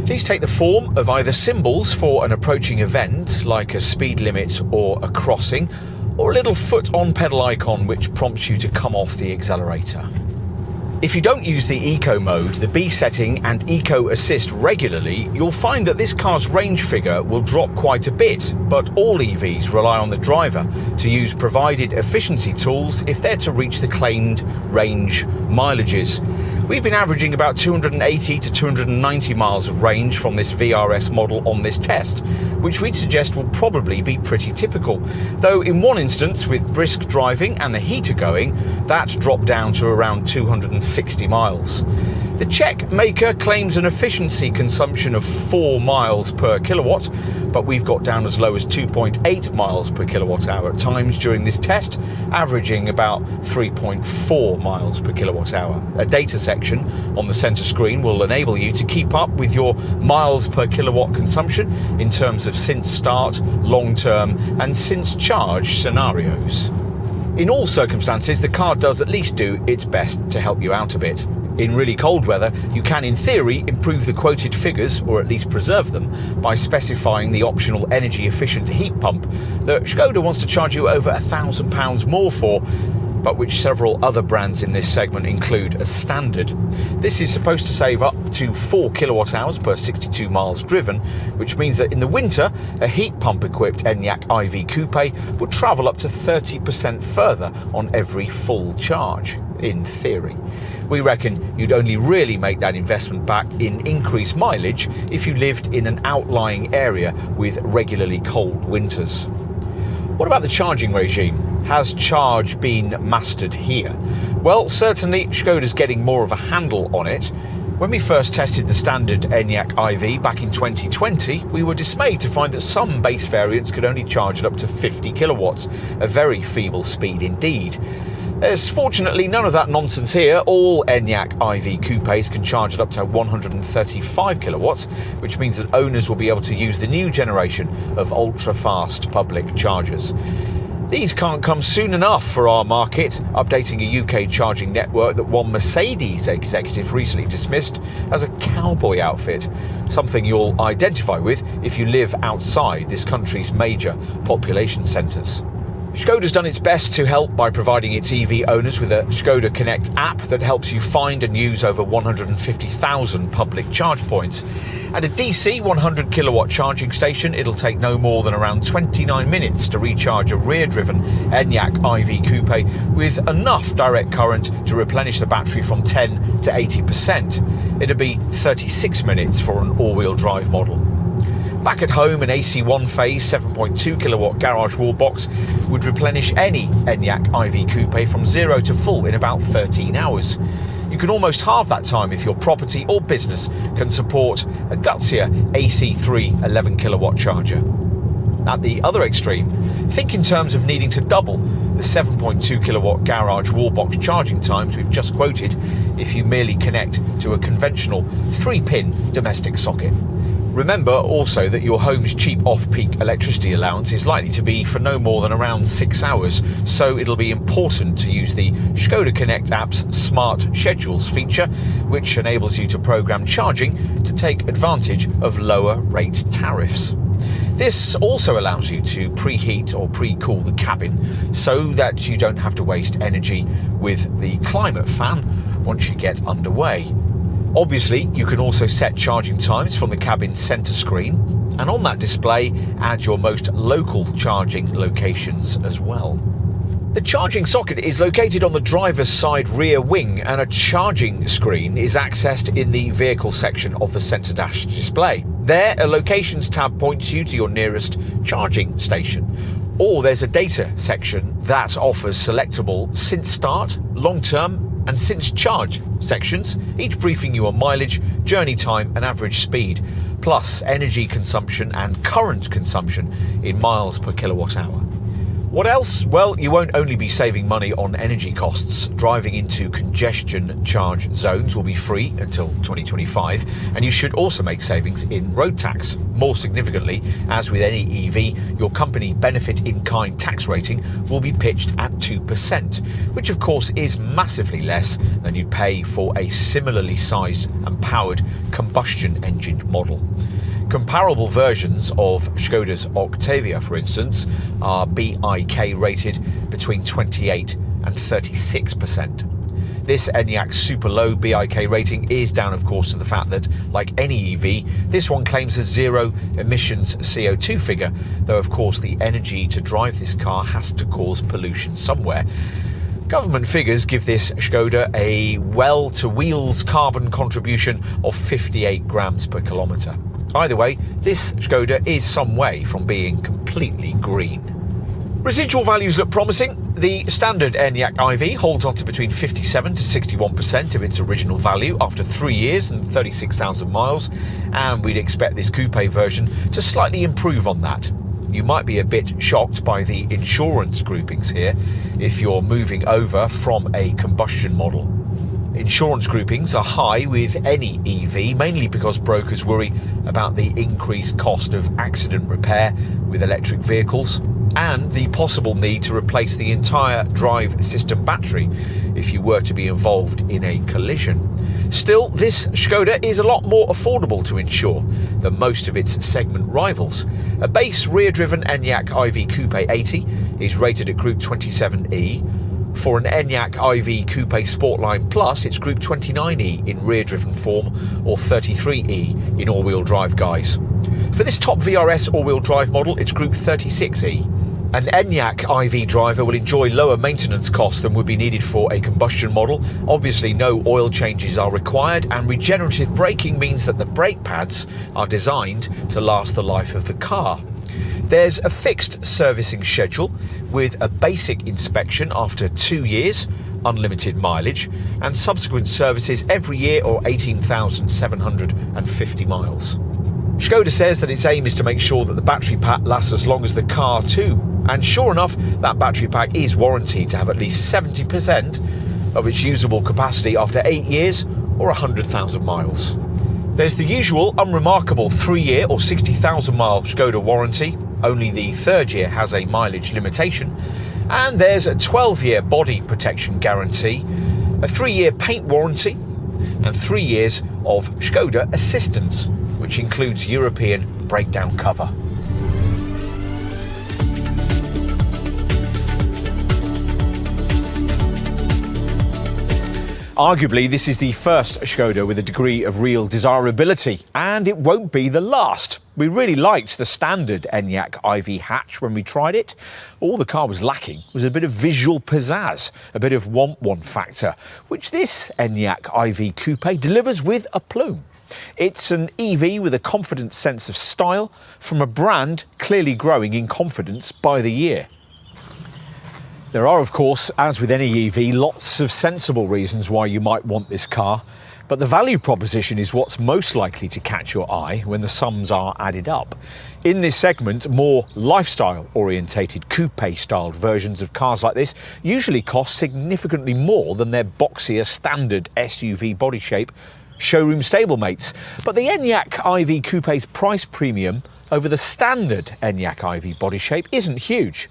Speaker 2: These take the form of either symbols for an approaching event, like a speed limit or a crossing, or a little foot on pedal icon which prompts you to come off the accelerator. If you don't use the Eco mode, the B setting and Eco Assist regularly, you'll find that this car's range figure will drop quite a bit, but all EVs rely on the driver to use provided efficiency tools if they're to reach the claimed range mileages. We've been averaging about 280 to 290 miles of range from this VRS model on this test, which we'd suggest will probably be pretty typical, though in one instance with brisk driving and the heater going, that dropped down to around 260 miles. The Czech maker claims an efficiency consumption of 4 miles per kilowatt, but we've got down as low as 2.8 miles per kilowatt hour at times during this test, averaging about 3.4 miles per kilowatt hour. A data section on the centre screen will enable you to keep up with your miles per kilowatt consumption in terms of since start, long term and since charge scenarios. In all circumstances, the car does at least do its best to help you out a bit. In really cold weather, you can in theory improve the quoted figures, or at least preserve them, by specifying the optional energy efficient heat pump that Skoda wants to charge you over £1,000 more for, but which several other brands in this segment include as standard. This is supposed to save up to 4 kilowatt hours per 62 miles driven, which means that in the winter, a heat pump equipped Enyaq IV Coupe would travel up to 30% further on every full charge, in theory. We reckon you'd only really make that investment back in increased mileage if you lived in an outlying area with regularly cold winters. What about the charging regime? Has charge been mastered here? Well, certainly Skoda's getting more of a handle on it. When we first tested the standard Enyaq IV back in 2020, we were dismayed to find that some base variants could only charge at up to 50 kilowatts, a very feeble speed indeed. There's fortunately none of that nonsense here. All Enyaq IV coupes can charge at up to 135 kilowatts, which means that owners will be able to use the new generation of ultra-fast public chargers. These can't come soon enough for our market, updating a UK charging network that one Mercedes executive recently dismissed as a cowboy outfit, something you'll identify with if you live outside this country's major population centres. Skoda's done its best to help by providing its EV owners with a Skoda Connect app that helps you find and use over 150,000 public charge points. At a DC 100 kilowatt charging station, it'll take no more than around 29 minutes to recharge a rear-driven Enyaq IV Coupe with enough direct current to replenish the battery from 10 to 80%. It'll be 36 minutes for an all-wheel drive model. Back at home, an AC one-phase 7.2 kilowatt garage wall box would replenish any Enyaq IV Coupe from 0 to full in about 13 hours. You can almost halve that time if your property or business can support a gutsier AC3 11 kilowatt charger. At the other extreme, think in terms of needing to double the 7.2 kilowatt garage wall box charging times we've just quoted if you merely connect to a conventional 3-pin domestic socket. Remember also that your home's cheap off-peak electricity allowance is likely to be for no more than around 6 hours, so it'll be important to use the Skoda Connect app's Smart Schedules feature, which enables you to program charging to take advantage of lower rate tariffs. This also allows you to preheat or pre-cool the cabin so that you don't have to waste energy with the climate fan once you get underway. Obviously, you can also set charging times from the cabin's centre screen, and on that display, add your most local charging locations as well. The charging socket is located on the driver's side rear wing, and a charging screen is accessed in the vehicle section of the centre dash display. There, a locations tab points you to your nearest charging station. Or there's a data section that offers selectable since start, long term, and since charge sections, each briefing you on mileage, journey time and average speed, plus energy consumption and current consumption in miles per kilowatt hour. What else? Well, you won't only be saving money on energy costs. Driving into congestion charge zones will be free until 2025, and you should also make savings in road tax. More significantly, as with any EV, your company benefit in kind tax rating will be pitched at 2%, which of course is massively less than you'd pay for a similarly sized and powered combustion engine model. Comparable versions of Skoda's Octavia, for instance, are BIK rated between 28 and 36%. This Enyaq super low BIK rating is down, of course, to the fact that, like any EV, this one claims a zero emissions CO2 figure, though of course the energy to drive this car has to cause pollution somewhere. Government figures give this Skoda a well-to-wheels carbon contribution of 58 grams per kilometre. Either way, this Skoda is some way from being completely green. Residual values look promising. The standard Enyaq IV holds on to between 57 to 61% of its original value after 3 years and 36,000 miles, and we'd expect this coupe version to slightly improve on that. You might be a bit shocked by the insurance groupings here if you're moving over from a combustion model. Insurance groupings are high with any EV, mainly because brokers worry about the increased cost of accident repair with electric vehicles and the possible need to replace the entire drive system battery if you were to be involved in a collision. Still, this Skoda is a lot more affordable to insure than most of its segment rivals. A base rear-driven Enyaq IV Coupe 80 is rated at Group 27E. For an Enyaq IV Coupe Sportline Plus, it's Group 29E in rear-driven form or 33E in all-wheel drive guise. For this top VRS all-wheel drive model, it's Group 36E. An Enyaq IV driver will enjoy lower maintenance costs than would be needed for a combustion model. Obviously, no oil changes are required, and regenerative braking means that the brake pads are designed to last the life of the car. There's a fixed servicing schedule with a basic inspection after 2 years, unlimited mileage, and subsequent services every year or 18,750 miles. Skoda says that its aim is to make sure that the battery pack lasts as long as the car too, and sure enough, that battery pack is warranted to have at least 70% of its usable capacity after 8 years or 100,000 miles. There's the usual unremarkable 3-year or 60,000 mile Skoda warranty. Only the third year has a mileage limitation. And there's a 12-year body protection guarantee, a 3-year paint warranty, and 3 years of Skoda assistance, which includes European breakdown cover. Arguably, this is the first Skoda with a degree of real desirability, and it won't be the last. We really liked the standard Enyaq IV hatch when we tried it. All the car was lacking was a bit of visual pizzazz, a bit of want factor, which this Enyaq IV Coupe delivers with aplomb. It's an EV with a confident sense of style from a brand clearly growing in confidence by the year. There are, of course, as with any EV, lots of sensible reasons why you might want this car, but the value proposition is what's most likely to catch your eye when the sums are added up. In this segment, more lifestyle-orientated coupe-styled versions of cars like this usually cost significantly more than their boxier standard SUV body shape showroom stablemates. But the Enyaq IV Coupe's price premium over the standard Enyaq IV body shape isn't huge.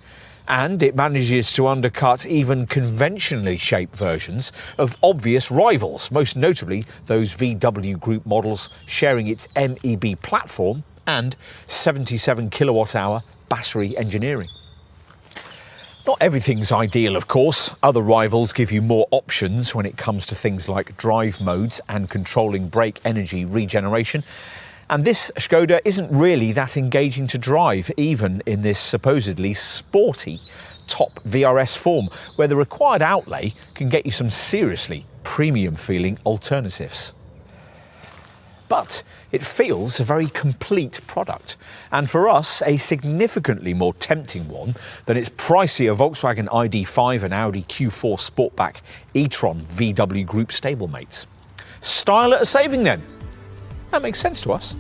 Speaker 2: And it manages to undercut even conventionally shaped versions of obvious rivals, most notably those VW Group models sharing its MEB platform and 77 kilowatt-hour battery engineering. Not everything's ideal, of course. Other rivals give you more options when it comes to things like drive modes and controlling brake energy regeneration. And this Skoda isn't really that engaging to drive, even in this supposedly sporty top VRS form, where the required outlay can get you some seriously premium-feeling alternatives. But it feels a very complete product, and for us, a significantly more tempting one than its pricier Volkswagen ID.4 and Audi Q4 Sportback e-tron VW Group stablemates. Style at a saving then. That makes sense to us.